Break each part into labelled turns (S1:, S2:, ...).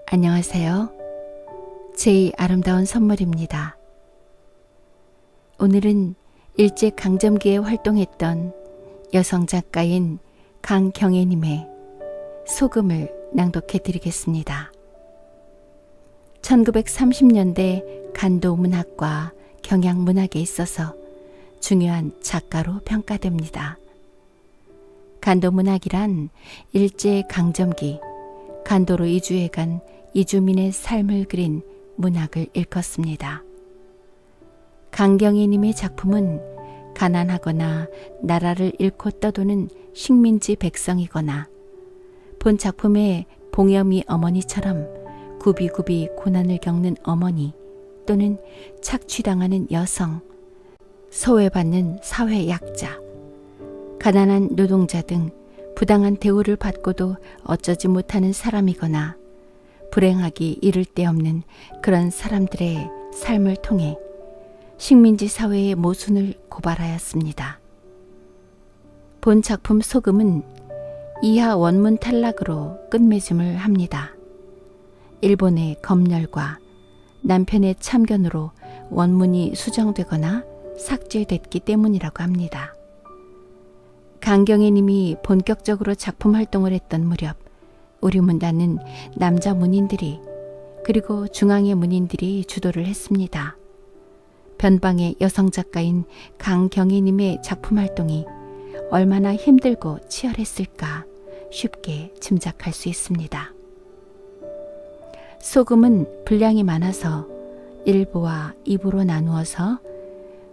S1: 안녕하세요. 제 아름다운 선물입니다. 오늘은 일제강점기에 활동했던 여성 작가인 강경애님의 소금을 낭독해 드리겠습니다. 1930년대 간도 문학과 경양 문학에 있어서 중요한 작가로 평가됩니다. 간도 문학이란 일제강점기 간도로 이주해간 이주민의 삶을 그린 문학을 일컫습니다. 강경애님의 작품은 가난하거나 나라를 잃고 떠도는 식민지 백성이거나 본 작품의 봉여미 어머니처럼 굽이굽이 고난을 겪는 어머니 또는 착취당하는 여성, 소외받는 사회 약자, 가난한 노동자 등 부당한 대우를 받고도 어쩌지 못하는 사람이거나 불행하기 이를 데 없는 그런 사람들의 삶을 통해 식민지 사회의 모순을 고발하였습니다. 본 작품 소금은 이하 원문 탈락으로 끝맺음을 합니다. 일본의 검열과 남편의 참견으로 원문이 수정되거나 삭제됐기 때문이라고 합니다. 강경애님이 본격적으로 작품 활동을 했던 무렵 우리 문단은 남자 문인들이 그리고 중앙의 문인들이 주도를 했습니다. 변방의 여성 작가인 강경애님의 작품 활동이 얼마나 힘들고 치열했을까 쉽게 짐작할 수 있습니다. 소금은 분량이 많아서 1부와 2부로 나누어서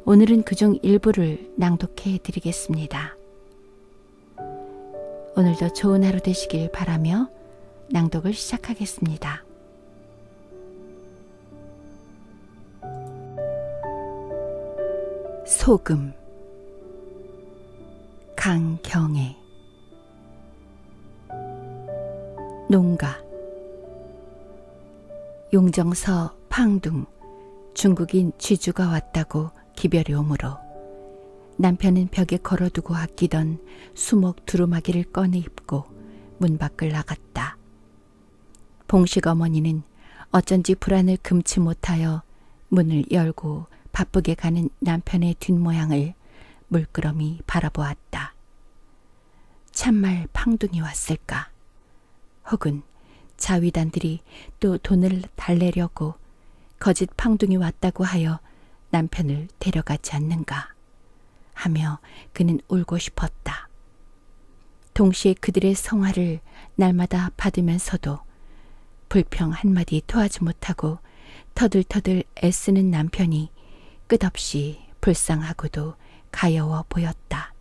S1: 오늘은 그중 일부를 낭독해 드리겠습니다. 오늘도 좋은 하루 되시길 바라며 낭독을 시작하겠습니다. 소금 강경애 농가 용정서 팡둥 중국인 쥐주가 왔다고 기별이 오므로 남편은 벽에 걸어두고 아끼던 수목 두루마기를 꺼내 입고 문 밖을 나갔다. 봉식 어머니는 어쩐지 불안을 금치 못하여 문을 열고 바쁘게 가는 남편의 뒷모양을 물끄러미 바라보았다. 참말 팡둥이 왔을까? 혹은 자위단들이 또 돈을 달래려고 거짓 팡둥이 왔다고 하여 남편을 데려가지 않는가? 하며 그는 울고 싶었다. 동시에 그들의 성화를 날마다 받으면서도 불평 한마디 토하지 못하고 터들터들 애쓰는 남편이 끝없이 불쌍하고도 가여워 보였다.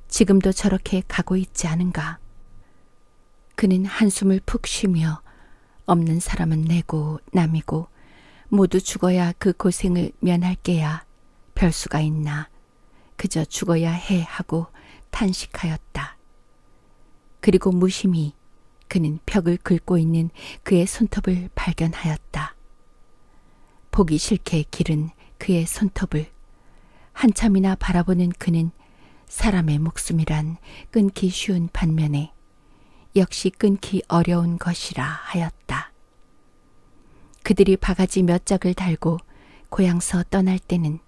S1: 지금도 저렇게 가고 있지 않은가? 그는 한숨을 푹 쉬며 없는 사람은 내고 남이고 모두 죽어야 그 고생을 면할 게야 별 수가 있나 그저 죽어야 해 하고 탄식하였다. 그리고 무심히 그는 벽을 긁고 있는 그의 손톱을 발견하였다. 보기 싫게 기른 그의 손톱을 한참이나 바라보는 그는 사람의 목숨이란 끊기 쉬운 반면에 역시 끊기 어려운 것이라 하였다. 그들이 바가지 몇 짝을 달고 고향서 떠날 때는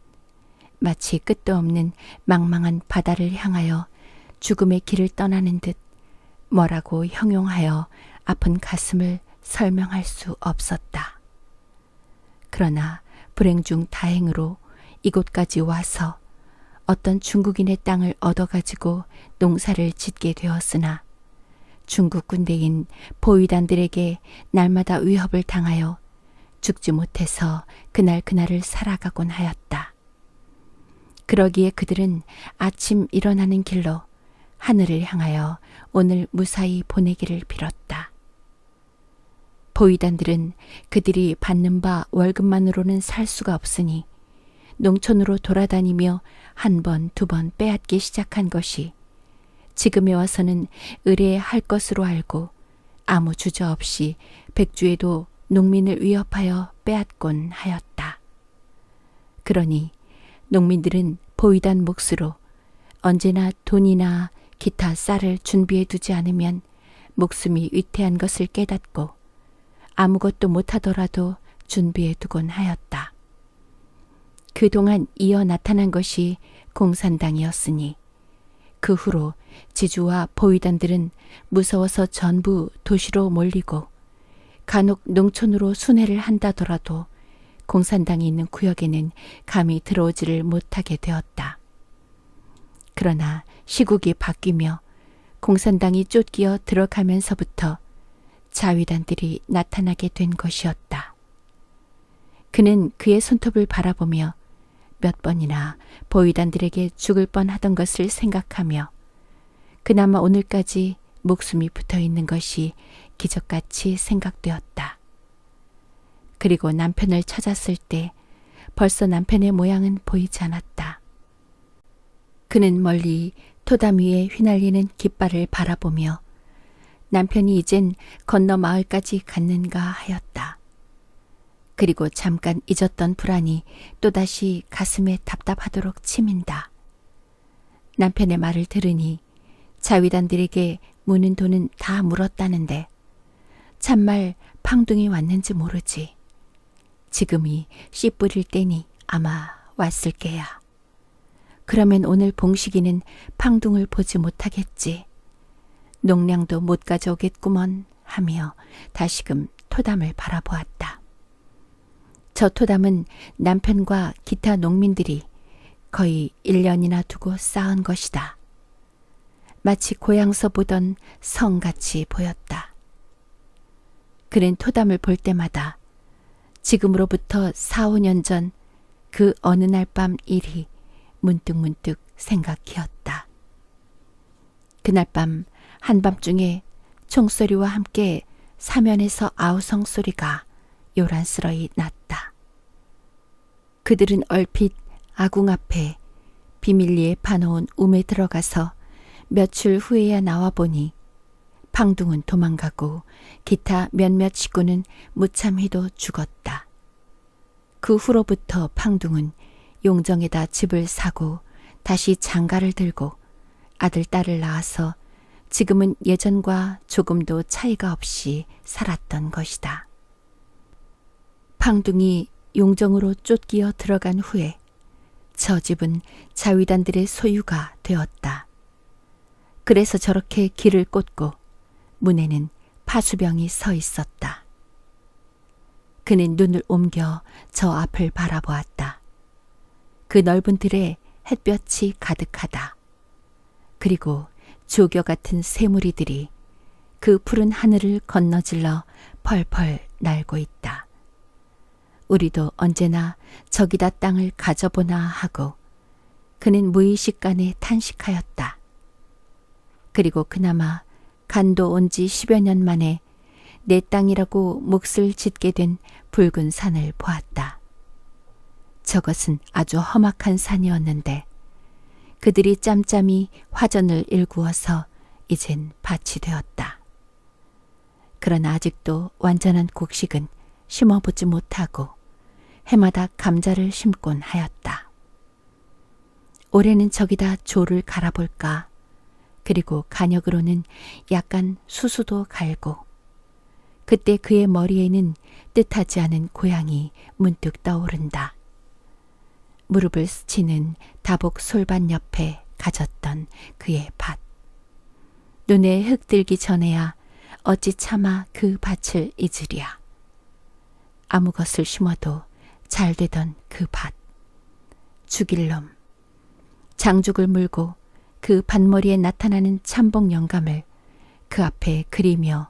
S1: 마치 끝도 없는 망망한 바다를 향하여 죽음의 길을 떠나는 듯 뭐라고 형용하여 아픈 가슴을 설명할 수 없었다. 그러나 불행 중 다행으로 이곳까지 와서 어떤 중국인의 땅을 얻어가지고 농사를 짓게 되었으나 중국 군대인 보위단들에게 날마다 위협을 당하여 죽지 못해서 그날을 살아가곤 하였다. 그러기에 그들은 아침 일어나는 길로 하늘을 향하여 오늘 무사히 보내기를 빌었다. 보위단들은 그들이 받는 바 월급만으로는 살 수가 없으니 농촌으로 돌아다니며 한 번, 두 번 빼앗기 시작한 것이 지금에 와서는 의뢰할 것으로 알고 아무 주저 없이 백주에도 농민을 위협하여 빼앗곤 하였다. 그러니 농민들은 보위단 몫으로 언제나 돈이나 기타 쌀을 준비해 두지 않으면 목숨이 위태한 것을 깨닫고 아무것도 못하더라도 준비해 두곤 하였다. 그동안 이어 나타난 것이 공산당이었으니 그 후로 지주와 보위단들은 무서워서 전부 도시로 몰리고 간혹 농촌으로 순회를 한다더라도 공산당이 있는 구역에는 감히 들어오지를 못하게 되었다. 그러나 시국이 바뀌며 공산당이 쫓기어 들어가면서부터 자위단들이 나타나게 된 것이었다. 그는 그의 손톱을 바라보며 몇 번이나 보위단들에게 죽을 뻔하던 것을 생각하며 그나마 오늘까지 목숨이 붙어있는 것이 기적같이 생각되었다. 그리고 남편을 찾았을 때 벌써 남편의 모양은 보이지 않았다. 그는 멀리 토담 위에 휘날리는 깃발을 바라보며 남편이 이젠 건너 마을까지 갔는가 하였다. 그리고 잠깐 잊었던 불안이 또다시 가슴에 답답하도록 치민다. 남편의 말을 들으니 자위단들에게 무는 돈은 다 물었다는데 참말 팡둥이 왔는지 모르지. 지금이 씨 뿌릴 때니 아마 왔을 게야. 그러면 오늘 봉식이는 팡둥을 보지 못하겠지. 농량도 못 가져오겠구먼 하며 다시금 토담을 바라보았다. 저 토담은 남편과 기타 농민들이 거의 1년이나 두고 쌓은 것이다. 마치 고향서 보던 성같이 보였다. 그는 토담을 볼 때마다 지금으로부터 4, 5년 전 그 어느 날 밤 일이 문득문득 생각히었다. 그날 밤 한밤중에 총소리와 함께 사면에서 아우성 소리가 요란스러이 났다. 그들은 얼핏 아궁 앞에 비밀리에 파놓은 움에 들어가서 며칠 후에야 나와보니 팡둥은 도망가고 기타 몇몇 식구는 무참히도 죽었다. 그 후로부터 팡둥은 용정에다 집을 사고 다시 장가를 들고 아들, 딸을 낳아서 지금은 예전과 조금도 차이가 없이 살았던 것이다. 팡둥이 용정으로 쫓기어 들어간 후에 저 집은 자위단들의 소유가 되었다. 그래서 저렇게 길을 꽂고 문에는 파수병이 서 있었다. 그는 눈을 옮겨 저 앞을 바라보았다. 그 넓은 들에 햇볕이 가득하다. 그리고 조교 같은 새무리들이 그 푸른 하늘을 건너질러 펄펄 날고 있다. 우리도 언제나 저기다 땅을 가져보나 하고 그는 무의식간에 탄식하였다. 그리고 그나마 간도 온 지 10여 년 만에 내 땅이라고 몫을 짓게 된 붉은 산을 보았다. 저것은 아주 험악한 산이었는데 그들이 짬짬이 화전을 일구어서 이젠 밭이 되었다. 그러나 아직도 완전한 곡식은 심어보지 못하고 해마다 감자를 심곤 하였다. 올해는 저기다 조를 갈아볼까. 그리고 간역으로는 약간 수수도 갈고 그때 그의 머리에는 뜻하지 않은 고향이 문득 떠오른다. 무릎을 스치는 다복 솔밭 옆에 가졌던 그의 밭. 눈에 흙 들기 전에야 어찌 차마 그 밭을 잊으랴. 아무 것을 심어도 잘 되던 그 밭. 죽일 놈. 장죽을 물고 그 밭머리에 나타나는 참복 영감을 그 앞에 그리며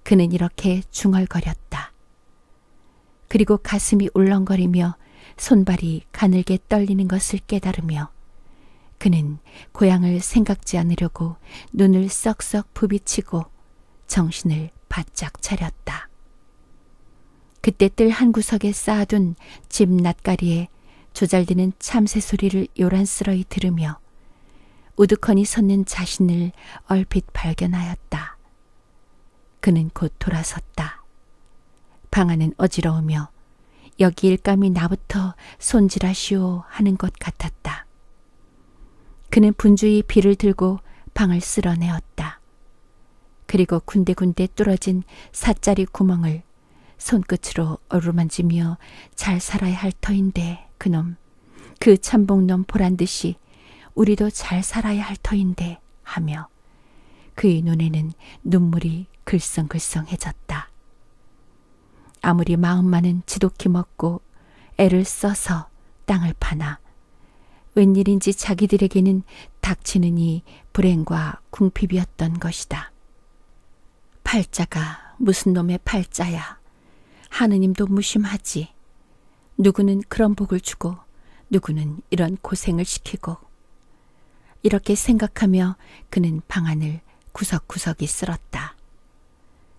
S1: 그는 이렇게 중얼거렸다. 그리고 가슴이 울렁거리며 손발이 가늘게 떨리는 것을 깨달으며 그는 고향을 생각지 않으려고 눈을 썩썩 부비치고 정신을 바짝 차렸다. 그때 뜰 한 구석에 쌓아둔 집 낫가리에 조잘되는 참새 소리를 요란스러이 들으며 우두커니 섰는 자신을 얼핏 발견하였다. 그는 곧 돌아섰다. 방 안은 어지러우며 여기 일감이 나부터 손질하시오 하는 것 같았다. 그는 분주히 비를 들고 방을 쓸어내었다. 그리고 군데군데 뚫어진 사짜리 구멍을 손끝으로 어루만지며 잘 살아야 할 터인데 그놈, 그 참복놈 보란듯이 우리도 잘 살아야 할 터인데 하며 그의 눈에는 눈물이 글썽글썽해졌다. 아무리 마음만은 지독히 먹고 애를 써서 땅을 파나 웬일인지 자기들에게는 닥치는 이 불행과 궁핍이었던 것이다. 팔자가 무슨 놈의 팔자야. 하느님도 무심하지. 누구는 그런 복을 주고 누구는 이런 고생을 시키고. 이렇게 생각하며 그는 방안을 구석구석이 쓸었다.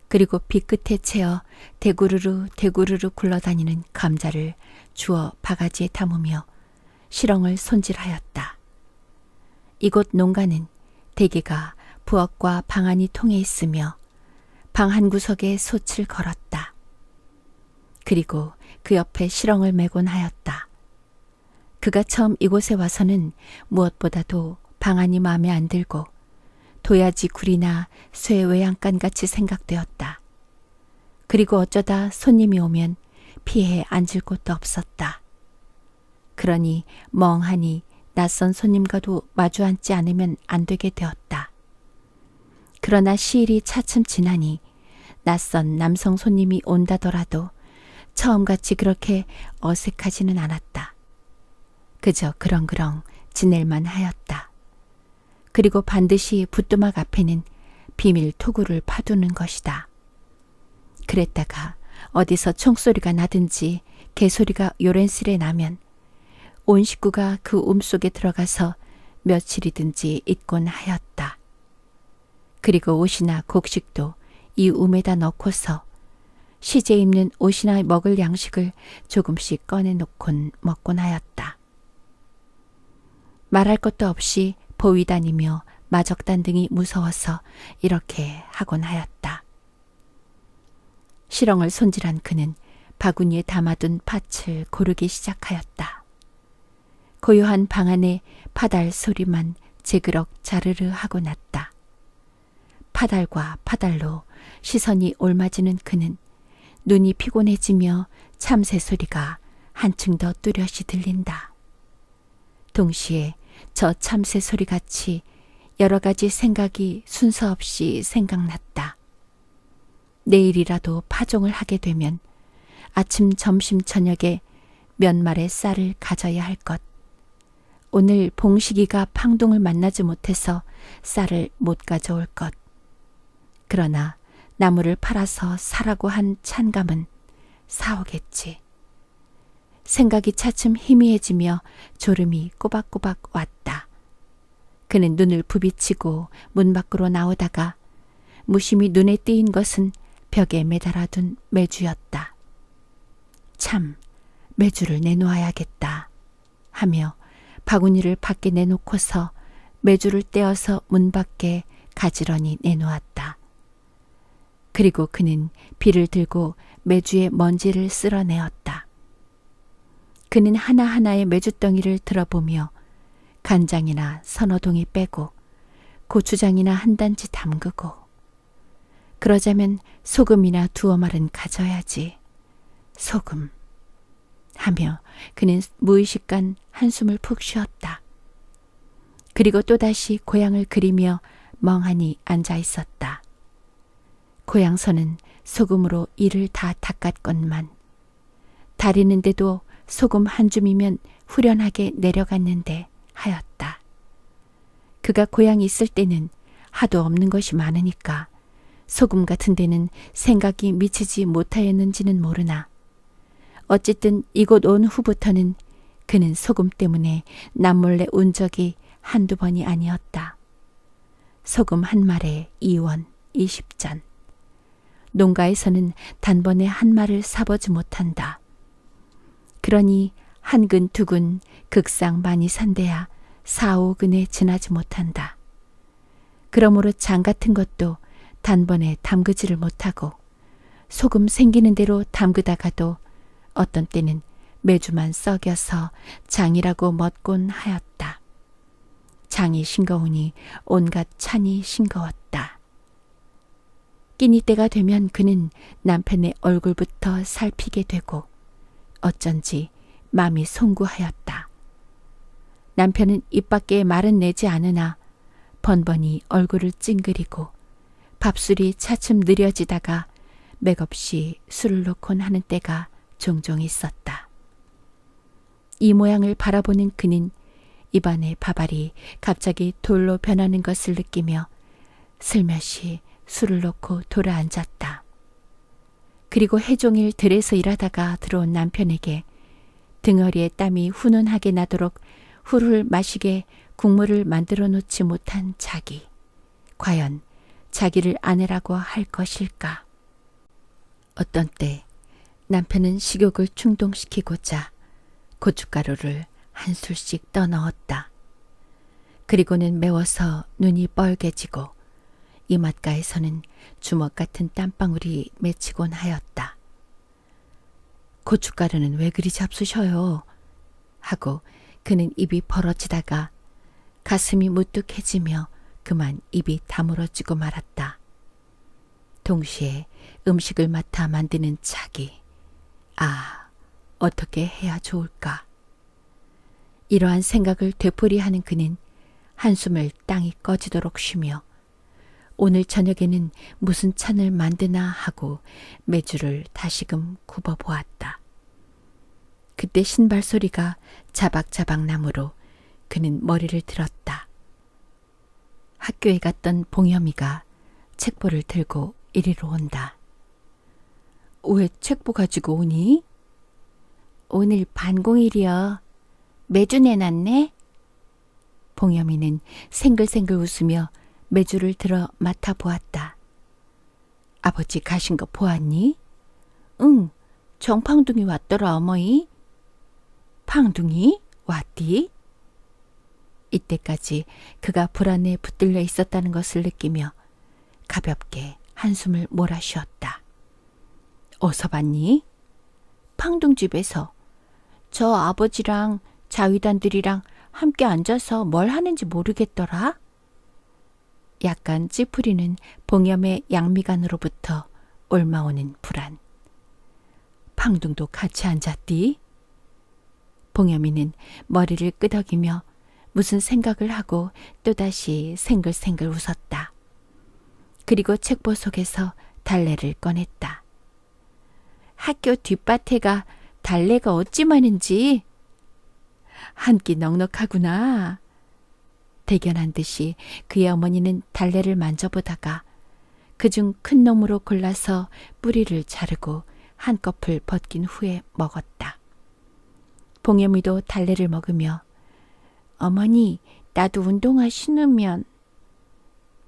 S1: 그리고 비 끝에 채어 대구르르 대구르르 굴러다니는 감자를 주워 바가지에 담으며 시렁을 손질하였다. 이곳 농가는 대개가 부엌과 방안이 통해 있으며 방 한 구석에 솥을 걸었다. 그리고 그 옆에 시렁을 매곤 하였다. 그가 처음 이곳에 와서는 무엇보다도 방안이 마음에 안 들고 도야지 굴이나 쇠 외양간같이 생각되었다. 그리고 어쩌다 손님이 오면 피해 앉을 곳도 없었다. 그러니 멍하니 낯선 손님과도 마주 앉지 않으면 안 되게 되었다. 그러나 시일이 차츰 지나니 낯선 남성 손님이 온다더라도 처음같이 그렇게 어색하지는 않았다. 그저 그렁그렁 지낼만 하였다. 그리고 반드시 부뚜막 앞에는 비밀 토구를 파두는 것이다. 그랬다가 어디서 총소리가 나든지 개소리가 요란스레 나면 온 식구가 그 움속에 들어가서 며칠이든지 있곤 하였다. 그리고 옷이나 곡식도 이 움에다 넣고서 시제 입는 옷이나 먹을 양식을 조금씩 꺼내놓곤 먹곤 하였다. 말할 것도 없이 보위 다니며 마적단 등이 무서워서 이렇게 하곤 하였다. 시렁을 손질한 그는 바구니에 담아둔 팥을 고르기 시작하였다. 고요한 방 안에 파달 소리만 제그럭 자르르 하고 났다. 파달과 파달로 시선이 옮아지는 그는 눈이 피곤해지며 참새 소리가 한층 더 뚜렷이 들린다. 동시에 저 참새 소리같이 여러 가지 생각이 순서 없이 생각났다. 내일이라도 파종을 하게 되면 아침, 점심, 저녁에 몇 마리 쌀을 가져야 할 것. 오늘 봉식이가 팡동을 만나지 못해서 쌀을 못 가져올 것. 그러나 나무를 팔아서 사라고 한 찬감은 사오겠지. 생각이 차츰 희미해지며 졸음이 꼬박꼬박 왔다. 그는 눈을 부비치고 문 밖으로 나오다가 무심히 눈에 띄인 것은 벽에 매달아둔 매주였다. 참, 매주를 내놓아야겠다 하며 바구니를 밖에 내놓고서 매주를 떼어서 문 밖에 가지런히 내놓았다. 그리고 그는 비를 들고 매주의 먼지를 쓸어내었다. 그는 하나하나의 매주덩이를 들어보며 간장이나 서너 동이 빼고 고추장이나 한 단지 담그고 그러자면 소금이나 두어 말은 가져야지. 소금 하며 그는 무의식간 한숨을 푹 쉬었다. 그리고 또다시 고향을 그리며 멍하니 앉아 있었다. 고향서는 소금으로 이를 다 닦았건만 다리는데도 소금 한 줌이면 후련하게 내려갔는데 하였다. 그가 고향에 있을 때는 하도 없는 것이 많으니까 소금 같은 데는 생각이 미치지 못하였는지는 모르나 어쨌든 이곳 온 후부터는 그는 소금 때문에 남몰래 운 적이 한두 번이 아니었다. 소금 한 말에 2원 20잔. 농가에서는 단번에 한 말을 사보지 못한다. 그러니 한 근 두 근 극상 많이 산대야 4, 5근에 지나지 못한다. 그러므로 장 같은 것도 단번에 담그지를 못하고 소금 생기는 대로 담그다가도 어떤 때는 매주만 썩여서 장이라고 먹곤 하였다. 장이 싱거우니 온갖 찬이 싱거웠다. 끼니 때가 되면 그는 남편의 얼굴부터 살피게 되고 어쩐지 마음이 송구하였다. 남편은 입 밖에 말은 내지 않으나 번번이 얼굴을 찡그리고 밥술이 차츰 느려지다가 맥없이 술을 놓곤 하는 때가 종종 있었다. 이 모양을 바라보는 그는 입안의 밥알이 갑자기 돌로 변하는 것을 느끼며 슬며시 술을 놓고 돌아앉았다. 그리고 해종일 들에서 일하다가 들어온 남편에게 등허리에 땀이 훈훈하게 나도록 훌훌 마시게 국물을 만들어 놓지 못한 자기. 과연 자기를 아내라고 할 것일까? 어떤 때 남편은 식욕을 충동시키고자 고춧가루를 한 술씩 떠넣었다. 그리고는 매워서 눈이 뻘개지고 이맛가에서는 주먹 같은 땀방울이 맺히곤 하였다. 고춧가루는 왜 그리 잡수셔요? 하고 그는 입이 벌어지다가 가슴이 무뚝해지며 그만 입이 다물어지고 말았다. 동시에 음식을 맡아 만드는 자기. 아, 어떻게 해야 좋을까? 이러한 생각을 되풀이하는 그는 한숨을 땅이 꺼지도록 쉬며 오늘 저녁에는 무슨 찬을 만드나 하고 메주를 다시금 굽어보았다. 그때 신발 소리가 자박자박 나므로 그는 머리를 들었다. 학교에 갔던 봉여미가 책보를 들고 이리로 온다. 왜 책보 가지고 오니? 오늘 반공일이여. 메주 내놨네? 봉여미는 생글생글 웃으며 메주를 들어 맡아보았다. 아버지 가신 거 보았니? 응, 정팡둥이 왔더라 어머니. 팡둥이? 왔디? 이때까지 그가 불안에 붙들려 있었다는 것을 느끼며 가볍게 한숨을 몰아쉬었다. 어서 봤니? 팡둥집에서. 저 아버지랑 자위단들이랑 함께 앉아서 뭘 하는지 모르겠더라. 약간 찌푸리는 봉염의 양미간으로부터 옮아오는 불안. 팡둥도 같이 앉았디? 봉염이는 머리를 끄덕이며 무슨 생각을 하고 또다시 생글생글 웃었다. 그리고 책보 속에서 달래를 꺼냈다. 학교 뒷밭에가 달래가 어찌 많은지. 한 끼 넉넉하구나. 대견한 듯이 그의 어머니는 달래를 만져보다가 그중 큰 놈으로 골라서 뿌리를 자르고 한꺼풀 벗긴 후에 먹었다. 봉여미도 달래를 먹으며 어머니, 나도 운동화 신으면.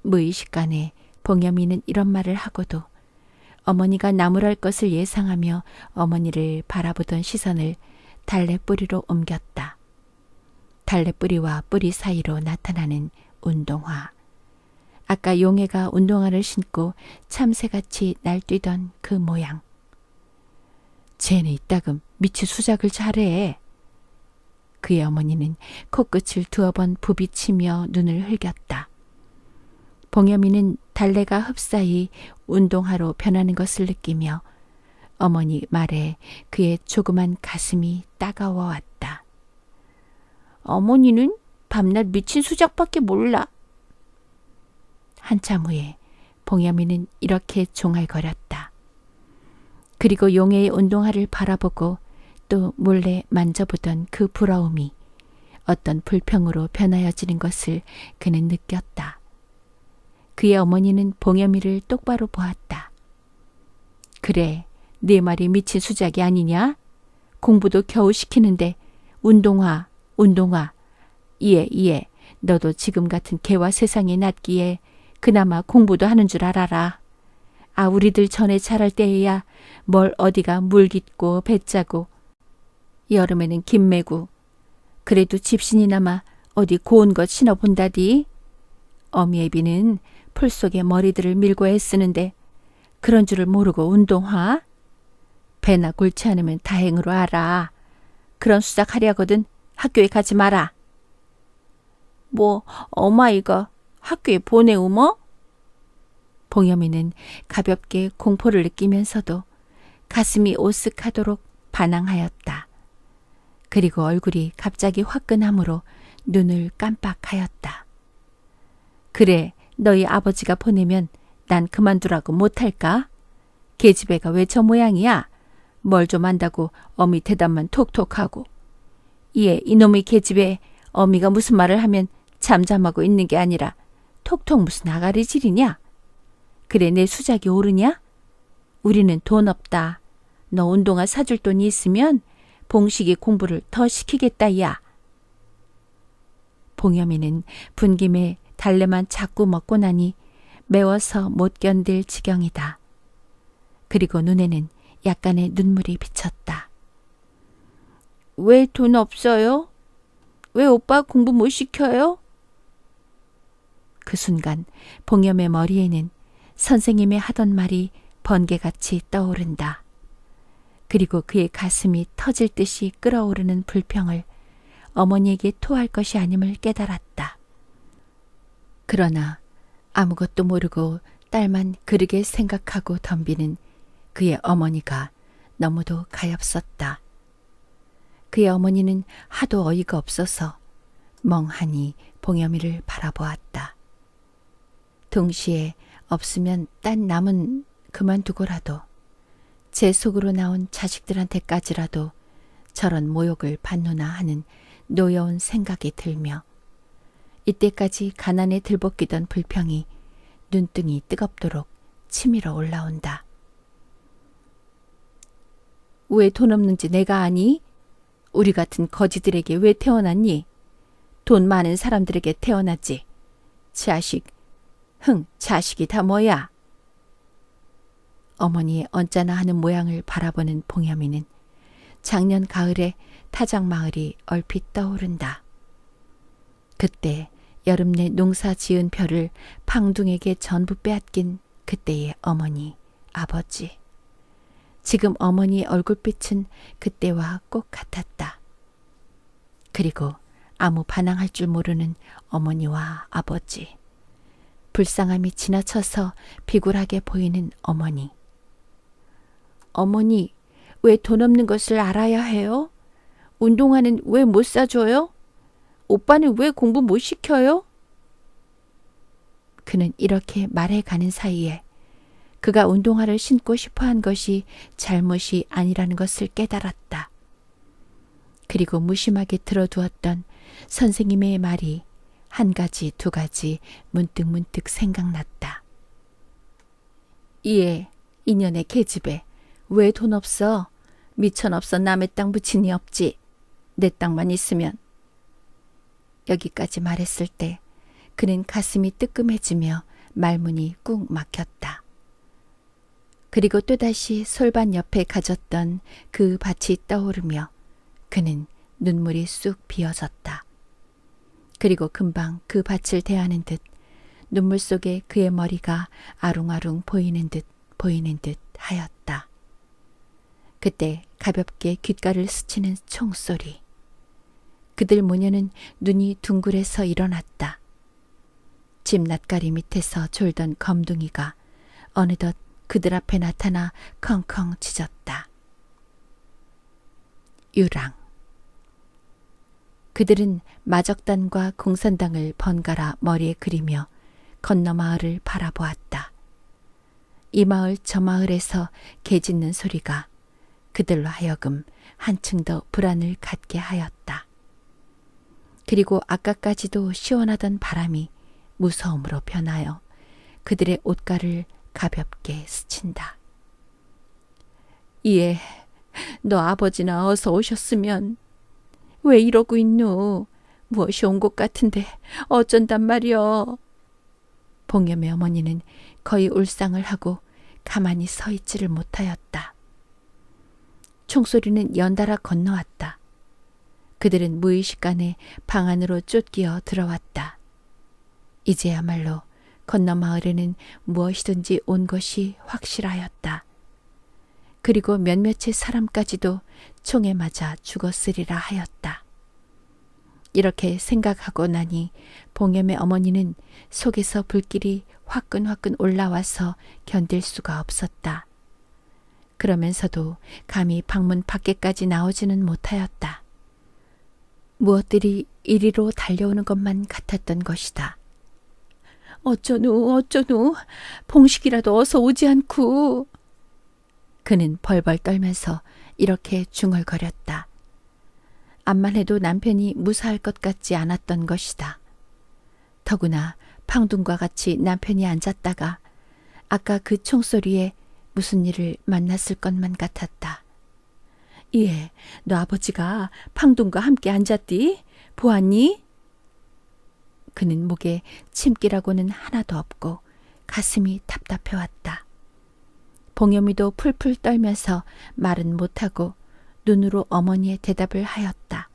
S1: 무의식간에 봉여미는 이런 말을 하고도 어머니가 나무랄 것을 예상하며 어머니를 바라보던 시선을 달래뿌리로 옮겼다. 달래뿌리와 뿌리 사이로 나타나는 운동화. 아까 용해가 운동화를 신고 참새같이 날뛰던 그 모양. 쟤는 이따금 미치 수작을 잘해. 그의 어머니는 코끝을 두어 번 부비치며 눈을 흘겼다. 봉여미는 달래가 흡사히 운동화로 변하는 것을 느끼며 어머니 말에 그의 조그만 가슴이 따가워왔다. 어머니는 밤낮 미친 수작밖에 몰라. 한참 후에 봉여미는 이렇게 종알거렸다. 그리고 용해의 운동화를 바라보고 또 몰래 만져보던 그 부러움이 어떤 불평으로 변하여지는 것을 그는 느꼈다. 그의 어머니는 봉여미를 똑바로 보았다. 그래, 네 말이 미친 수작이 아니냐? 공부도 겨우 시키는데 운동화. 예, 너도 지금 같은 개와 세상에 낫기에 그나마 공부도 하는 줄 알아라. 아, 우리들 전에 자랄 때에야 뭘 어디가 물 깃고 배 짜고 여름에는 김 매고 그래도 집신이나마 어디 고운 것 신어본다디. 어미애비는 풀 속에 머리들을 밀고 애쓰는데 그런 줄을 모르고 운동화? 배나 골치 않으면 다행으로 알아. 그런 수작 하려거든 학교에 가지 마라. 뭐 어마이가 학교에 보내우머? 봉여미는 가볍게 공포를 느끼면서도 가슴이 오쓱하도록 반항하였다. 그리고 얼굴이 갑자기 화끈함으로 눈을 깜빡하였다. 그래, 너희 아버지가 보내면 난 그만두라고 못할까? 계집애가 왜 저 모양이야? 뭘 좀 안다고 어미 대답만 톡톡하고. 이에 이놈의 계집애 어미가 무슨 말을 하면 잠잠하고 있는 게 아니라 톡톡 무슨 아가리질이냐? 그래, 내 수작이 오르냐? 우리는 돈 없다. 너 운동화 사줄 돈이 있으면 봉식이 공부를 더 시키겠다, 야. 봉여미는 분김에 달래만 자꾸 먹고 나니 매워서 못 견딜 지경이다. 그리고 눈에는 약간의 눈물이 비쳤다. 왜 돈 없어요? 왜 오빠 공부 못 시켜요? 그 순간 봉염의 머리에는 선생님의 하던 말이 번개같이 떠오른다. 그리고 그의 가슴이 터질 듯이 끓어오르는 불평을 어머니에게 토할 것이 아님을 깨달았다. 그러나 아무것도 모르고 딸만 그르게 생각하고 덤비는 그의 어머니가 너무도 가엾었다. 그의 어머니는 하도 어이가 없어서 멍하니 봉여미를 바라보았다. 동시에 없으면 딴 남은 그만두고라도 제 속으로 나온 자식들한테까지라도 저런 모욕을 받노나 하는 노여운 생각이 들며 이때까지 가난에 들볶이던 불평이 눈등이 뜨겁도록 치밀어 올라온다. 왜 돈 없는지 내가 아니? 우리 같은 거지들에게 왜 태어났니? 돈 많은 사람들에게 태어났지. 자식, 자식이 다 뭐야? 어머니의 언짢아 하는 모양을 바라보는 봉여미는 작년 가을에 타작마을이 얼핏 떠오른다. 그때 여름내 농사 지은 벼를 팡둥에게 전부 빼앗긴 그때의 어머니, 아버지. 지금 어머니의 얼굴빛은 그때와 꼭 같았다. 그리고 아무 반항할 줄 모르는 어머니와 아버지. 불쌍함이 지나쳐서 비굴하게 보이는 어머니. 어머니, 왜 돈 없는 것을 알아야 해요? 운동화는 왜 못 사줘요? 오빠는 왜 공부 못 시켜요? 그는 이렇게 말해가는 사이에 그가 운동화를 신고 싶어한 것이 잘못이 아니라는 것을 깨달았다. 그리고 무심하게 들어두었던 선생님의 말이 한 가지 두 가지 문득문득 생각났다. 이에 이년의 계집애 왜 돈 없어? 미천없어 남의 땅 부친이 없지. 내 땅만 있으면. 여기까지 말했을 때 그는 가슴이 뜨끔해지며 말문이 꾹 막혔다. 그리고 또다시 솔밭 옆에 가졌던 그 밭이 떠오르며 그는 눈물이 쑥 비어졌다. 그리고 금방 그 밭을 대하는 듯 눈물 속에 그의 머리가 아룽아룽 보이는 듯 하였다. 그때 가볍게 귓가를 스치는 총소리. 그들 모녀는 눈이 둥글해서 일어났다. 집 낯가리 밑에서 졸던 검둥이가 어느덧 그들 앞에 나타나 컹컹 짖었다. 유랑. 그들은 마적단과 공산당을 번갈아 머리에 그리며 건너 마을을 바라보았다. 이 마을 저 마을에서 개 짖는 소리가 그들로 하여금 한층 더 불안을 갖게 하였다. 그리고 아까까지도 시원하던 바람이 무서움으로 변하여 그들의 옷가를 가볍게 스친다. 이에 너 아버지나 어서 오셨으면. 왜 이러고 있노? 무엇이 온 것 같은데 어쩐단 말이여. 봉염의 어머니는 거의 울상을 하고 가만히 서 있지를 못하였다. 총소리는 연달아 건너왔다. 그들은 무의식간에 방 안으로 쫓기어 들어왔다. 이제야말로 건너 마을에는 무엇이든지 온 것이 확실하였다. 그리고 몇몇의 사람까지도 총에 맞아 죽었으리라 하였다. 이렇게 생각하고 나니 봉염의 어머니는 속에서 불길이 화끈화끈 올라와서 견딜 수가 없었다. 그러면서도 감히 방문 밖에까지 나오지는 못하였다. 무엇들이 이리로 달려오는 것만 같았던 것이다. 어쩌누 봉식이라도 어서 오지 않고. 그는 벌벌 떨면서 이렇게 중얼거렸다. 암만 해도 남편이 무사할 것 같지 않았던 것이다. 더구나 팡둥과 같이 남편이 앉았다가 아까 그 총소리에 무슨 일을 만났을 것만 같았다. 예, 너 아버지가 팡둥과 함께 앉았디? 보았니? 그는 목에 침기라고는 하나도 없고 가슴이 답답해왔다. 봉염이도 풀풀 떨면서 말은 못하고 눈으로 어머니의 대답을 하였다.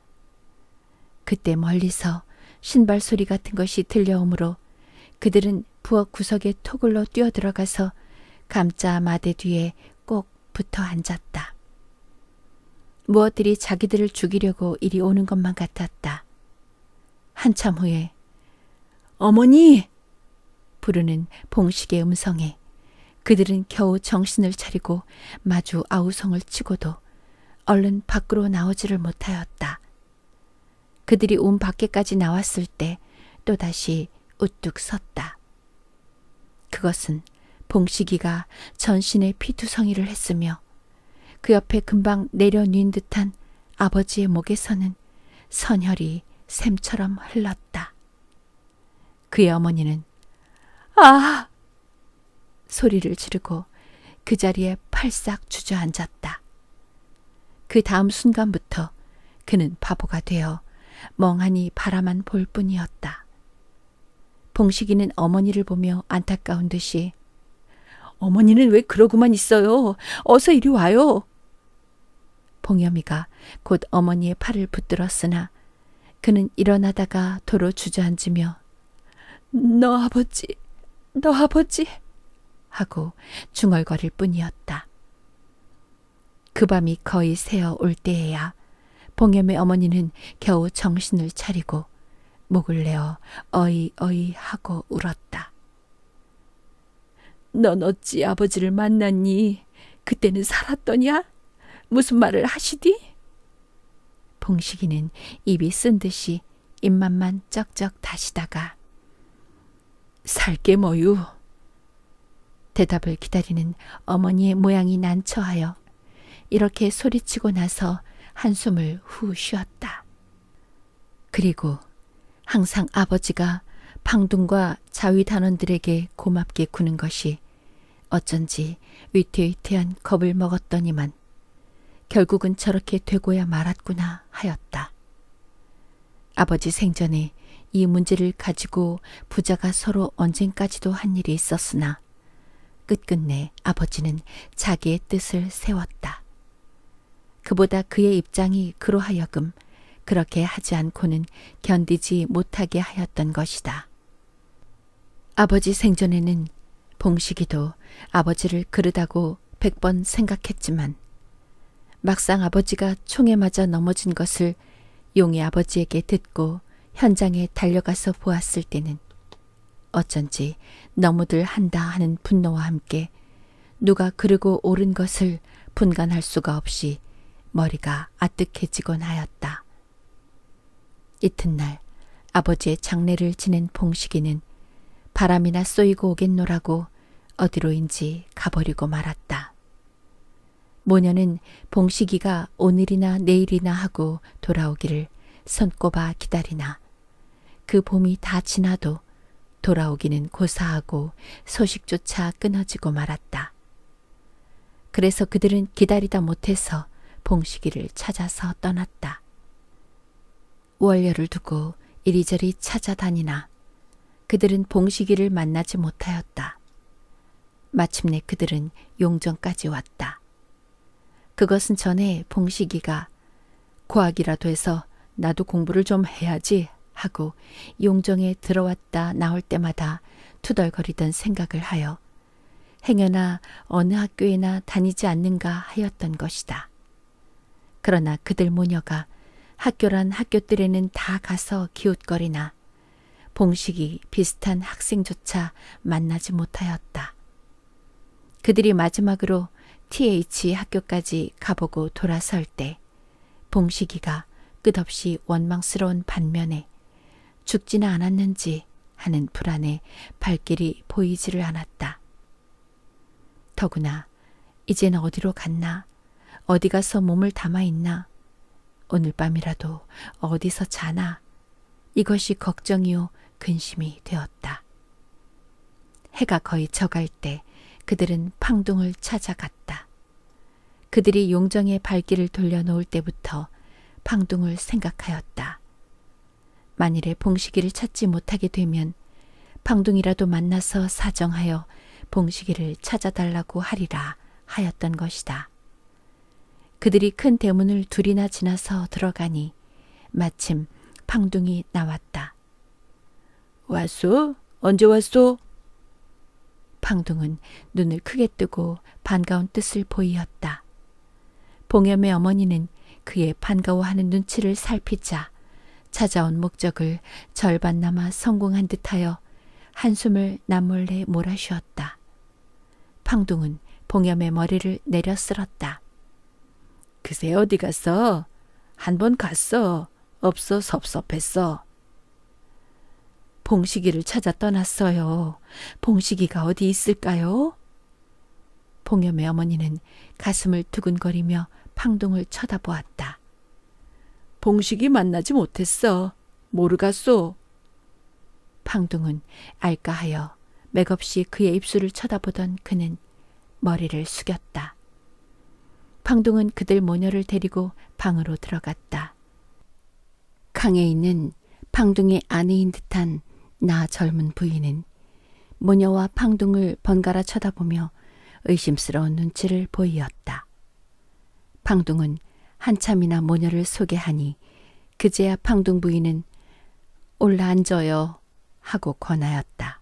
S1: 그때 멀리서 신발 소리 같은 것이 들려오므로 그들은 부엌 구석에 토굴로 뛰어들어가서 감자 마대 뒤에 꼭 붙어 앉았다. 무엇들이 자기들을 죽이려고 이리 오는 것만 같았다. 한참 후에 어머니! 부르는 봉식의 음성에 그들은 겨우 정신을 차리고 마주 아우성을 치고도 얼른 밖으로 나오지를 못하였다. 그들이 온 밖에까지 나왔을 때 또다시 우뚝 섰다. 그것은 봉식이가 전신에 피투성이를 했으며 그 옆에 금방 내려놓인 듯한 아버지의 목에서는 선혈이 샘처럼 흘렀다. 그의 어머니는 아! 소리를 지르고 그 자리에 팔싹 주저앉았다. 그 다음 순간부터 그는 바보가 되어 멍하니 바라만 볼 뿐이었다. 봉식이는 어머니를 보며 안타까운 듯이 어머니는 왜 그러고만 있어요? 어서 이리 와요. 봉염이가 곧 어머니의 팔을 붙들었으나 그는 일어나다가 도로 주저앉으며 너 아버지 하고 중얼거릴 뿐이었다. 그 밤이 거의 새어 올 때에야 봉염의 어머니는 겨우 정신을 차리고 목을 내어 어이 하고 울었다. 넌 어찌 아버지를 만났니? 그때는 살았더냐? 무슨 말을 하시디? 봉식이는 입이 쓴 듯이 입맛만 쩍쩍 다시다가 살게 뭐유. 대답을 기다리는 어머니의 모양이 난처하여 이렇게 소리치고 나서 한숨을 후 쉬었다. 그리고 항상 아버지가 방둥과 자위단원들에게 고맙게 구는 것이 어쩐지 위태위태한 겁을 먹었더니만 결국은 저렇게 되고야 말았구나 하였다. 아버지 생전에 이 문제를 가지고 부자가 서로 언젠까지도 한 일이 있었으나 끝끝내 아버지는 자기의 뜻을 세웠다. 그보다 그의 입장이 그로하여금 그렇게 하지 않고는 견디지 못하게 하였던 것이다. 아버지 생전에는 봉식이도 아버지를 그르다고 100번 생각했지만 막상 아버지가 총에 맞아 넘어진 것을 용의 아버지에게 듣고 현장에 달려가서 보았을 때는 어쩐지 너무들 한다 하는 분노와 함께 누가 그르고 옳은 것을 분간할 수가 없이 머리가 아뜩해지곤 하였다. 이튿날 아버지의 장례를 지낸 봉식이는 바람이나 쏘이고 오겠노라고 어디로인지 가버리고 말았다. 모녀는 봉식이가 오늘이나 내일이나 하고 돌아오기를 손꼽아 기다리나 그 봄이 다 지나도 돌아오기는 고사하고 소식조차 끊어지고 말았다. 그래서 그들은 기다리다 못해서 봉식이를 찾아서 떠났다. 월요를 두고 이리저리 찾아다니나 그들은 봉식이를 만나지 못하였다. 마침내 그들은 용정까지 왔다. 그것은 전에 봉식이가 고학이라도 해서 나도 공부를 좀 해야지 하고 용정에 들어왔다 나올 때마다 투덜거리던 생각을 하여 행여나 어느 학교에나 다니지 않는가 하였던 것이다. 그러나 그들 모녀가 학교란 학교들에는 다 가서 기웃거리나 봉식이 비슷한 학생조차 만나지 못하였다. 그들이 마지막으로 TH 학교까지 가보고 돌아설 때 봉식이가 끝없이 원망스러운 반면에 죽지는 않았는지 하는 불안에 발길이 보이지를 않았다. 더구나 이젠 어디로 갔나? 어디 가서 몸을 담아 있나? 오늘 밤이라도 어디서 자나? 이것이 걱정이요 근심이 되었다. 해가 거의 저갈 때 그들은 팡둥을 찾아갔다. 그들이 용정의 발길을 돌려놓을 때부터 팡둥을 생각하였다. 만일에 봉식이를 찾지 못하게 되면 팡둥이라도 만나서 사정하여 봉식이를 찾아달라고 하리라 하였던 것이다. 그들이 큰 대문을 둘이나 지나서 들어가니 마침 팡둥이 나왔다. 왔소? 언제 왔소? 팡둥은 눈을 크게 뜨고 반가운 뜻을 보이었다. 봉염의 어머니는 그의 반가워하는 눈치를 살피자 찾아온 목적을 절반나마 성공한 듯하여 한숨을 남몰래 몰아쉬었다. 팡둥은 봉염의 머리를 내려 쓸었다. 그새 어디 갔어? 한 번 갔어. 없어 섭섭했어. 봉식이를 찾아 떠났어요. 봉식이가 어디 있을까요? 봉염의 어머니는 가슴을 두근거리며 팡둥을 쳐다보았다. 봉식이 만나지 못했어. 모르겠소. 팡둥은 알까하여 맥없이 그의 입술을 쳐다보던 그는 머리를 숙였다. 팡둥은 그들 모녀를 데리고 방으로 들어갔다. 강에 있는 팡둥의 아내인 듯한 나 젊은 부인은 모녀와 팡둥을 번갈아 쳐다보며 의심스러운 눈치를 보이었다. 팡둥은 한참이나 모녀를 소개하니 그제야 팡둥 부인은 올라 앉아요 하고 권하였다.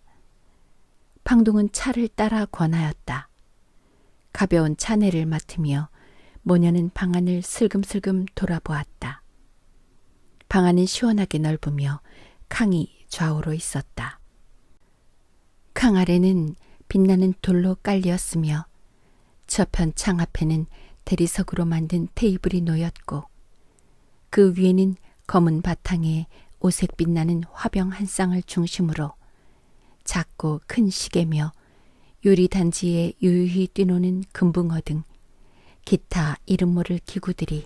S1: 팡둥은 차를 따라 권하였다. 가벼운 차내를 맡으며 모녀는 방 안을 슬금슬금 돌아보았다. 방 안은 시원하게 넓으며 캉이 좌우로 있었다. 캉 아래는 빛나는 돌로 깔리었으며 저편 창 앞에는 대리석으로 만든 테이블이 놓였고 그 위에는 검은 바탕에 오색 빛나는 화병 한 쌍을 중심으로 작고 큰 시계며 유리 단지에 유유히 뛰노는 금붕어 등 기타 이름 모를 기구들이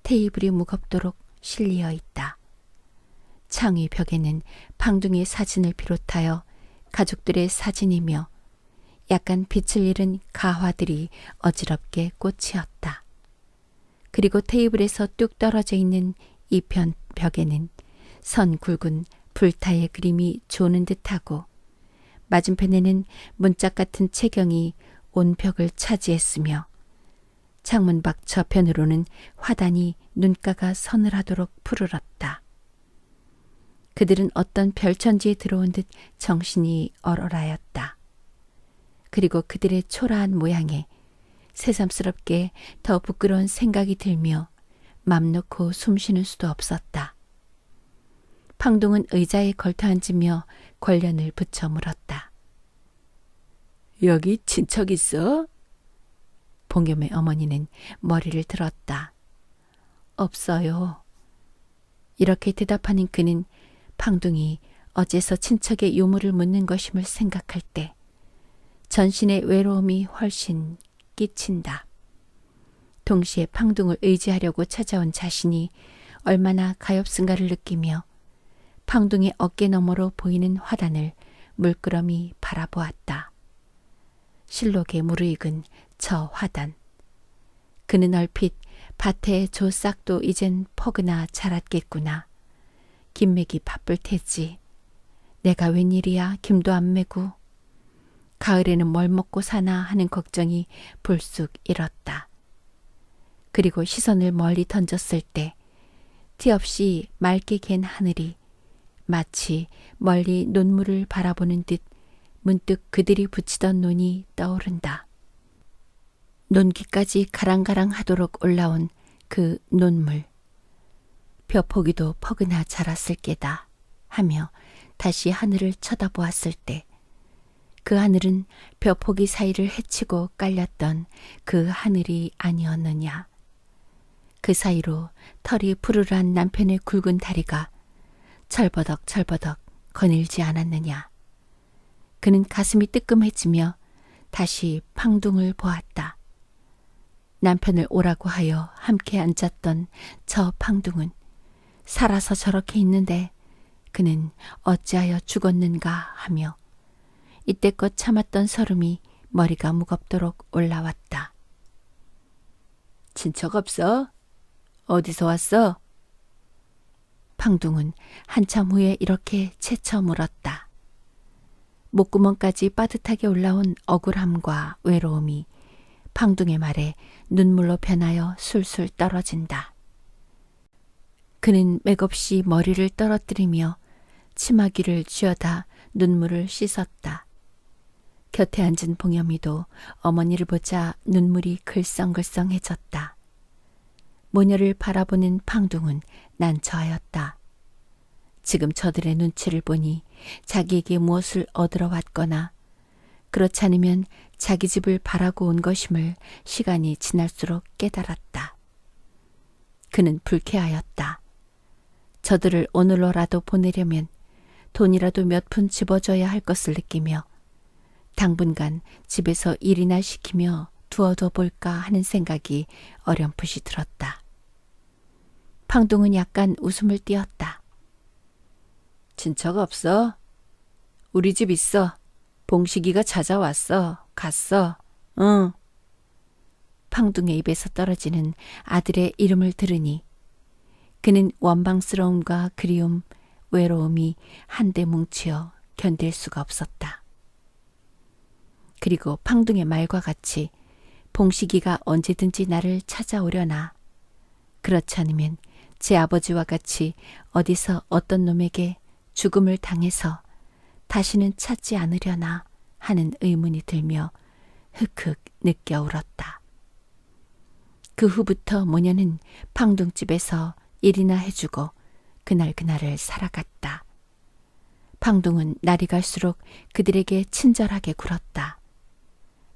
S1: 테이블이 무겁도록 실리어 있다. 창 위 벽에는 팡둥이의 사진을 비롯하여 가족들의 사진이며 약간 빛을 잃은 가화들이 어지럽게 꽂히었다. 그리고 테이블에서 뚝 떨어져 있는 이편 벽에는 선 굵은 불타의 그림이 조는 듯하고 맞은편에는 문짝 같은 체경이 온 벽을 차지했으며 창문 밖 저편으로는 화단이 눈가가 서늘하도록 푸르렀다. 그들은 어떤 별천지에 들어온 듯 정신이 얼얼하였다. 그리고 그들의 초라한 모양에 새삼스럽게 더 부끄러운 생각이 들며 맘 놓고 숨쉬는 수도 없었다. 팡둥은 의자에 걸터앉으며 권련을 붙여 물었다. 여기 친척 있어? 봉겸의 어머니는 머리를 들었다. 없어요. 이렇게 대답하는 그는 팡둥이 어째서 친척의 유무를 묻는 것임을 생각할 때 전신의 외로움이 훨씬 끼친다. 동시에 팡둥을 의지하려고 찾아온 자신이 얼마나 가엾은가를 느끼며 팡둥의 어깨 너머로 보이는 화단을 물끄러미 바라보았다. 실록에 무르익은 저 화단. 그는 얼핏 밭에 조싹도 이젠 퍼그나 자랐겠구나. 김매기 바쁠 테지. 내가 웬일이야 김도 안 매고. 가을에는 뭘 먹고 사나 하는 걱정이 불쑥 일었다. 그리고 시선을 멀리 던졌을 때 티 없이 맑게 갠 하늘이 마치 멀리 논물을 바라보는 듯 문득 그들이 붙이던 눈이 떠오른다. 논기까지 가랑가랑 하도록 올라온 그 논물. 벼포기도 퍼그나 자랐을 게다 하며 다시 하늘을 쳐다보았을 때 그 하늘은 벼포기 사이를 헤치고 깔렸던 그 하늘이 아니었느냐. 그 사이로 털이 푸르르한 남편의 굵은 다리가 철버덕철버덕 거닐지 않았느냐. 그는 가슴이 뜨끔해지며 다시 팡둥을 보았다. 남편을 오라고 하여 함께 앉았던 저 팡둥은 살아서 저렇게 있는데 그는 어찌하여 죽었는가 하며 이때껏 참았던 설움이 머리가 무겁도록 올라왔다. 친척 없어? 어디서 왔어? 팡둥은 한참 후에 이렇게 채쳐 물었다. 목구멍까지 빠듯하게 올라온 억울함과 외로움이 팡둥의 말에 눈물로 변하여 술술 떨어진다. 그는 맥없이 머리를 떨어뜨리며 치마귀를 쥐어다 눈물을 씻었다. 곁에 앉은 봉여미도 어머니를 보자 눈물이 글썽글썽해졌다. 모녀를 바라보는 팡둥은 난처하였다. 지금 저들의 눈치를 보니 자기에게 무엇을 얻으러 왔거나 그렇지 않으면 자기 집을 바라고 온 것임을 시간이 지날수록 깨달았다. 그는 불쾌하였다. 저들을 오늘로라도 보내려면 돈이라도 몇 푼 집어줘야 할 것을 느끼며 당분간 집에서 일이나 시키며 두어둬 볼까 하는 생각이 어렴풋이 들었다. 팡둥은 약간 웃음을 띄었다. 친척 없어? 우리 집 있어. 봉식이가 찾아왔어. 갔어. 응. 팡둥의 입에서 떨어지는 아들의 이름을 들으니 그는 원망스러움과 그리움, 외로움이 한데 뭉치어 견딜 수가 없었다. 그리고 팡둥의 말과 같이 봉식이가 언제든지 나를 찾아오려나, 그렇지 않으면 제 아버지와 같이 어디서 어떤 놈에게 죽음을 당해서 다시는 찾지 않으려나 하는 의문이 들며 흑흑 느껴 울었다. 그 후부터 모녀는 팡둥집에서 일이나 해주고 그날을 살아갔다. 팡둥은 날이 갈수록 그들에게 친절하게 굴었다.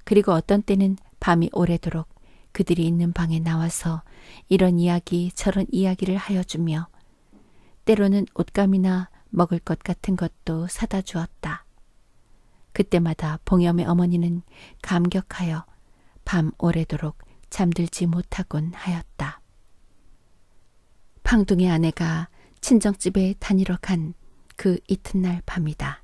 S1: 그리고 어떤 때는 밤이 오래도록 그들이 있는 방에 나와서 이런 이야기 저런 이야기를 하여주며 때로는 옷감이나 먹을 것 같은 것도 사다 주었다. 그때마다 봉염의 어머니는 감격하여 밤 오래도록 잠들지 못하곤 하였다. 팡둥의 아내가 친정집에 다니러 간 그 이튿날 밤이다.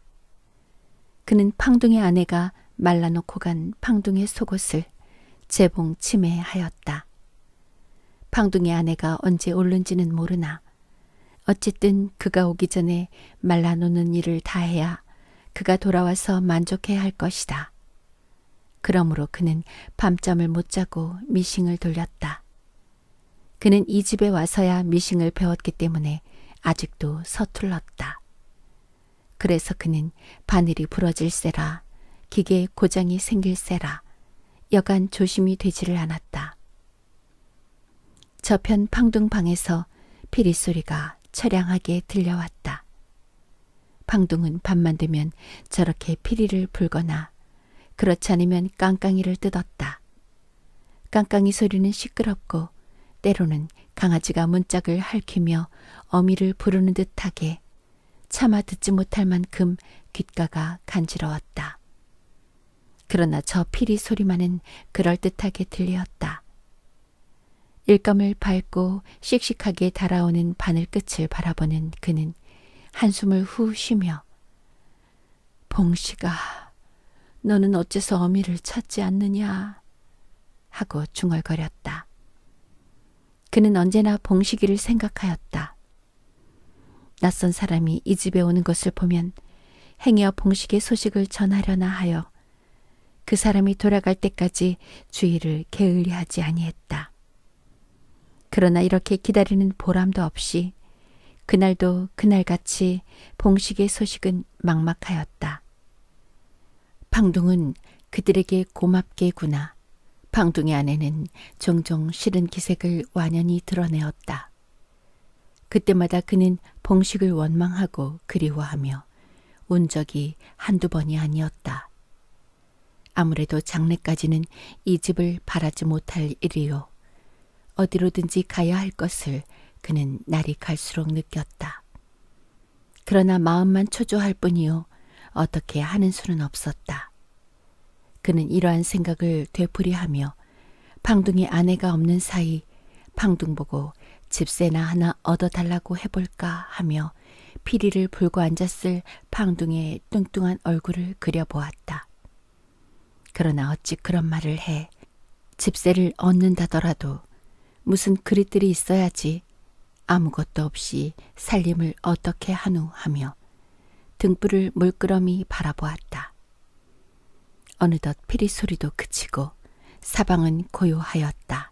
S1: 그는 팡둥의 아내가 말라놓고 간 팡둥의 속옷을 재봉 치매하였다. 팡둥의 아내가 언제 오른지는 모르나 어쨌든 그가 오기 전에 말라놓는 일을 다 해야 그가 돌아와서 만족해야 할 것이다. 그러므로 그는 밤잠을 못 자고 미싱을 돌렸다. 그는 이 집에 와서야 미싱을 배웠기 때문에 아직도 서툴렀다. 그래서 그는 바늘이 부러질세라, 기계에 고장이 생길세라 여간 조심이 되지를 않았다. 저편 팡둥 방에서 피리 소리가 처량하게 들려왔다. 팡둥은 밤만 되면 저렇게 피리를 불거나 그렇지 않으면 깡깡이를 뜯었다. 깡깡이 소리는 시끄럽고 때로는 강아지가 문짝을 핥히며 어미를 부르는 듯하게 차마 듣지 못할 만큼 귓가가 간지러웠다. 그러나 저 피리 소리만은 그럴듯하게 들렸다. 일감을 밟고 씩씩하게 달아오는 바늘 끝을 바라보는 그는 한숨을 후 쉬며 봉식아, 너는 어째서 어미를 찾지 않느냐 하고 중얼거렸다. 그는 언제나 봉식이를 생각하였다. 낯선 사람이 이 집에 오는 것을 보면 행여 봉식의 소식을 전하려나 하여 그 사람이 돌아갈 때까지 주의를 게을리하지 아니했다. 그러나 이렇게 기다리는 보람도 없이 그날도 그날같이 봉식의 소식은 막막하였다. 팡둥은 그들에게 고맙게 구나 팡둥의 아내는 종종 싫은 기색을 완연히 드러내었다. 그때마다 그는 봉식을 원망하고 그리워하며 운 적이 한두 번이 아니었다. 아무래도 장래까지는 이 집을 바라지 못할 일이요. 어디로든지 가야 할 것을 그는 날이 갈수록 느꼈다. 그러나 마음만 초조할 뿐이요. 어떻게 하는 수는 없었다. 그는 이러한 생각을 되풀이하며 방둥이 아내가 없는 사이 방둥 보고 집세나 하나 얻어달라고 해볼까 하며 피리를 불고 앉았을 방둥의 뚱뚱한 얼굴을 그려보았다. 그러나 어찌 그런 말을 해. 집세를 얻는다더라도 무슨 그릇들이 있어야지 아무것도 없이 살림을 어떻게 하누 하며 등불을 물끄러미 바라보았다. 어느덧 피리 소리도 그치고 사방은 고요하였다.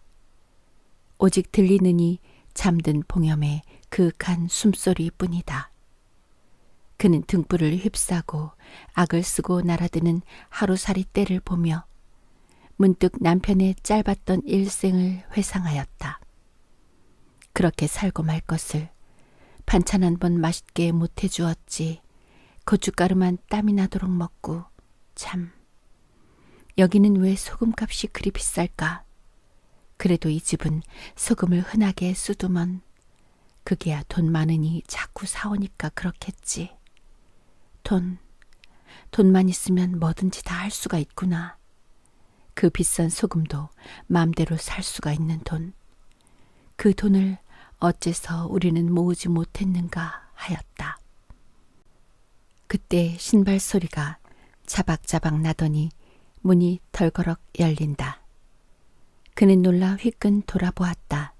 S1: 오직 들리느니 잠든 봉염의 그윽한 숨소리뿐이다. 그는 등불을 휩싸고 악을 쓰고 날아드는 하루살이 때를 보며 문득 남편의 짧았던 일생을 회상하였다. 그렇게 살고 말 것을 반찬 한 번 맛있게 못해 주었지. 고춧가루만 땀이 나도록 먹고 참 여기는 왜 소금값이 그리 비쌀까? 그래도 이 집은 소금을 흔하게 쓰두먼 그게야 돈 많으니 자꾸 사오니까 그렇겠지. 돈만 있으면 뭐든지 다 할 수가 있구나. 그 비싼 소금도 마음대로 살 수가 있는 돈. 그 돈을 어째서 우리는 모으지 못했는가 하였다. 그때 신발 소리가 자박자박 나더니 문이 덜거럭 열린다. 그는 놀라 휘끈 돌아보았다.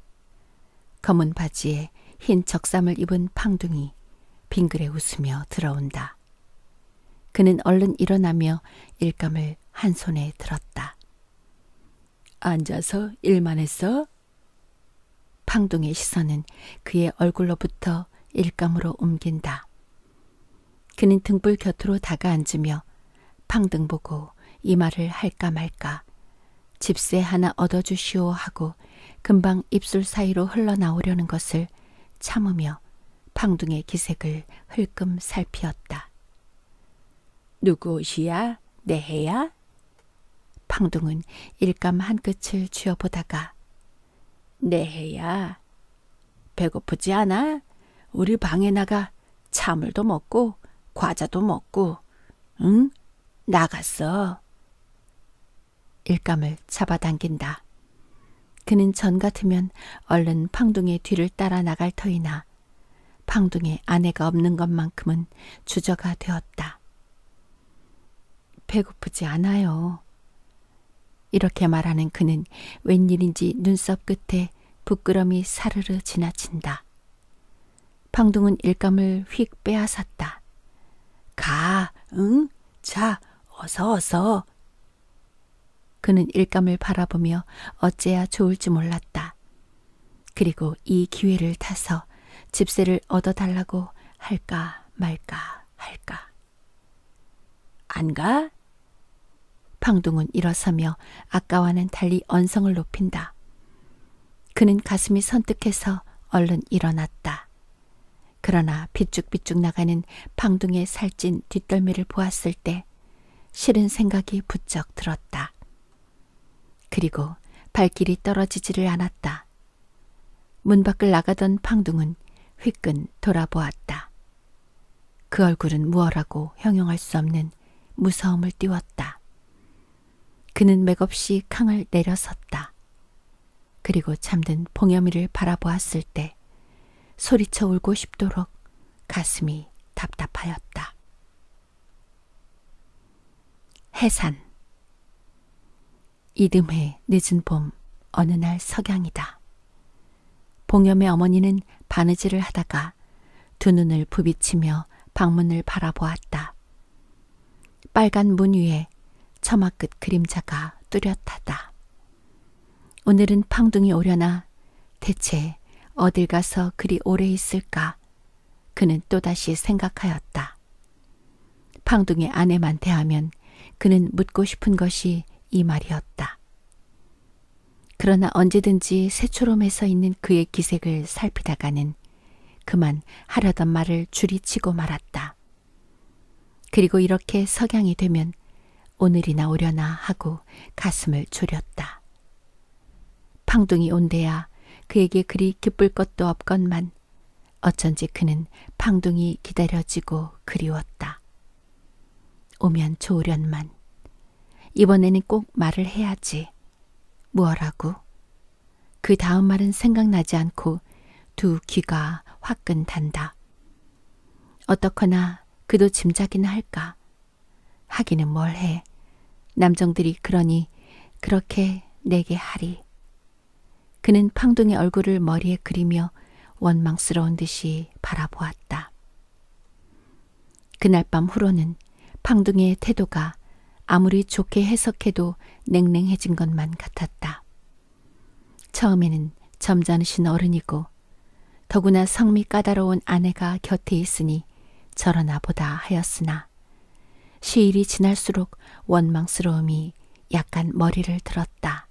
S1: 검은 바지에 흰 적삼을 입은 방둥이 빙그레 웃으며 들어온다. 그는 얼른 일어나며 일감을 한 손에 들었다. 앉아서 일만 했어? 방둥의 시선은 그의 얼굴로부터 일감으로 옮긴다. 그는 등불 곁으로 다가앉으며 방둥 보고 이 말을 할까 말까 집세 하나 얻어주시오 하고 금방 입술 사이로 흘러나오려는 것을 참으며 방둥의 기색을 흘끔 살피었다. 누구 옷이야? 내 해야? 방둥은 일감 한 끝을 쥐어보다가 내 해야. 배고프지 않아? 우리 방에 나가 차물도 먹고 과자도 먹고 응? 나갔어. 일감을 잡아당긴다. 그는 전 같으면 얼른 방둥의 뒤를 따라 나갈 터이나 방둥의 아내가 없는 것만큼은 주저가 되었다. 배고프지 않아요. 이렇게 말하는 그는 웬일인지 눈썹 끝에 부끄럼이 사르르 지나친다. 방둥은 일감을 휙 빼앗았다. 가, 응? 자, 어서. 그는 일감을 바라보며 어째야 좋을지 몰랐다. 그리고 이 기회를 타서 집세를 얻어달라고 할까 말까 할까. 안 가? 방둥은 일어서며 아까와는 달리 언성을 높인다. 그는 가슴이 선뜩해서 얼른 일어났다. 그러나 비쭉비쭉 나가는 방둥의 살찐 뒷덜미를 보았을 때 싫은 생각이 부쩍 들었다. 그리고 발길이 떨어지지를 않았다. 문 밖을 나가던 방둥은 휘끈 돌아보았다. 그 얼굴은 무얼하고 형용할 수 없는 무서움을 띄웠다. 그는 맥없이 캉을 내려섰다. 그리고 잠든 봉여미를 바라보았을 때 소리쳐 울고 싶도록 가슴이 답답하였다. 해산. 이듬해 늦은 봄 어느 날 석양이다. 봉염의 어머니는 바느질을 하다가 두 눈을 부비치며 방문을 바라보았다. 빨간 문 위에 처마 끝 그림자가 뚜렷하다. 오늘은 방둥이 오려나 대체 어딜 가서 그리 오래 있을까? 그는 또다시 생각하였다. 방둥의 아내만 대하면 그는 묻고 싶은 것이 이 말이었다. 그러나 언제든지 새초롬에 서 있는 그의 기색을 살피다가는 그만 하려던 말을 줄이치고 말았다. 그리고 이렇게 석양이 되면 오늘이나 오려나 하고 가슴을 졸였다. 팡둥이 온대야 그에게 그리 기쁠 것도 없건만 어쩐지 그는 팡둥이 기다려지고 그리웠다. 오면 좋으련만. 이번에는 꼭 말을 해야지. 무엇라고? 그 다음 말은 생각나지 않고 두 귀가 화끈단다. 어떻거나 그도 짐작이나 할까? 하기는 뭘 해. 남정들이 그러니 그렇게 내게 하리. 그는 팡둥이 얼굴을 머리에 그리며 원망스러운 듯이 바라보았다. 그날 밤 후로는 팡둥이의 태도가 아무리 좋게 해석해도 냉랭해진 것만 같았다. 처음에는 점잖으신 어른이고 더구나 성미 까다로운 아내가 곁에 있으니 저러나 보다 하였으나 시일이 지날수록 원망스러움이 약간 머리를 들었다.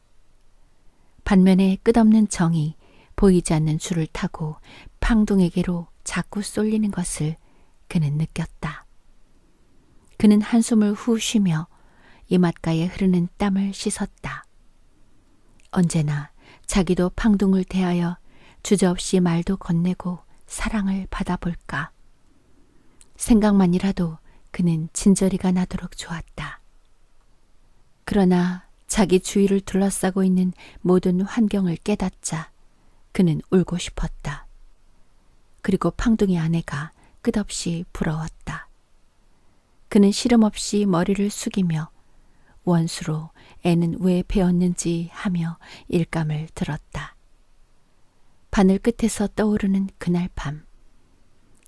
S1: 반면에 끝없는 정이 보이지 않는 줄을 타고 팡둥에게로 자꾸 쏠리는 것을 그는 느꼈다. 그는 한숨을 후 쉬며 이맛가에 흐르는 땀을 씻었다. 언제나 자기도 팡둥을 대하여 주저없이 말도 건네고 사랑을 받아볼까. 생각만이라도 그는 진저리가 나도록 좋았다. 그러나 자기 주위를 둘러싸고 있는 모든 환경을 깨닫자 그는 울고 싶었다. 그리고 팡둥이 아내가 끝없이 부러웠다. 그는 시름없이 머리를 숙이며 원수로 애는 왜 배웠는지 하며 일감을 들었다. 바늘 끝에서 떠오르는 그날 밤.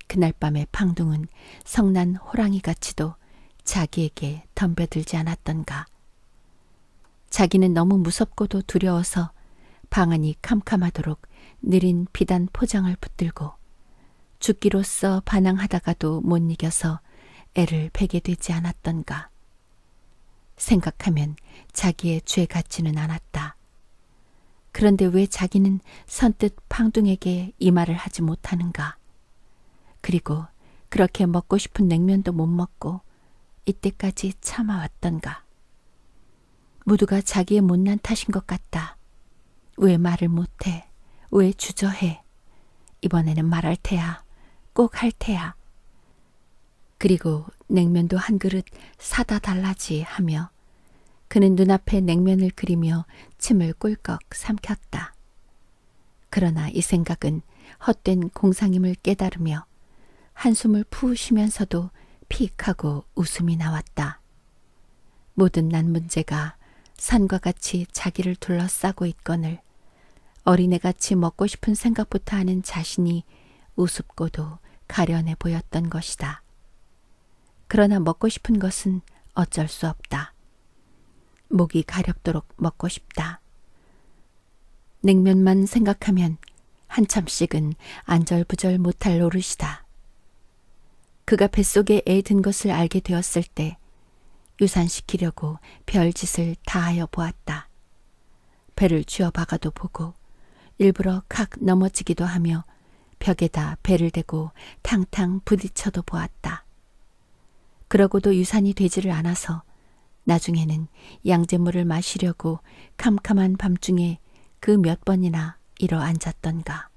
S1: 그날 밤의 팡둥은 성난 호랑이같이도 자기에게 덤벼들지 않았던가. 자기는 너무 무섭고도 두려워서 방안이 캄캄하도록 느린 비단 포장을 붙들고 죽기로써 반항하다가도 못 이겨서 애를 베게 되지 않았던가. 생각하면 자기의 죄 같지는 않았다. 그런데 왜 자기는 선뜻 팡둥에게 이 말을 하지 못하는가. 그리고 그렇게 먹고 싶은 냉면도 못 먹고 이때까지 참아왔던가. 모두가 자기의 못난 탓인 것 같다. 왜 말을 못해? 왜 주저해? 이번에는 말할 테야. 꼭 할 테야. 그리고 냉면도 한 그릇 사다 달라지 하며 그는 눈앞에 냉면을 그리며 침을 꿀꺽 삼켰다. 그러나 이 생각은 헛된 공상임을 깨달으며 한숨을 푸 쉬면서도 픽 하고 웃음이 나왔다. 모든 난 문제가 산과 같이 자기를 둘러싸고 있거늘 어린애같이 먹고 싶은 생각부터 하는 자신이 우습고도 가련해 보였던 것이다. 그러나 먹고 싶은 것은 어쩔 수 없다. 목이 가렵도록 먹고 싶다. 냉면만 생각하면 한참씩은 안절부절 못할 노릇이다. 그가 뱃속에 애 든 것을 알게 되었을 때 유산시키려고 별짓을 다하여 보았다. 배를 쥐어박아도 보고 일부러 칵 넘어지기도 하며 벽에다 배를 대고 탕탕 부딪혀도 보았다. 그러고도 유산이 되지를 않아서 나중에는 양잿물을 마시려고 캄캄한 밤중에 그 몇 번이나 일어 앉았던가.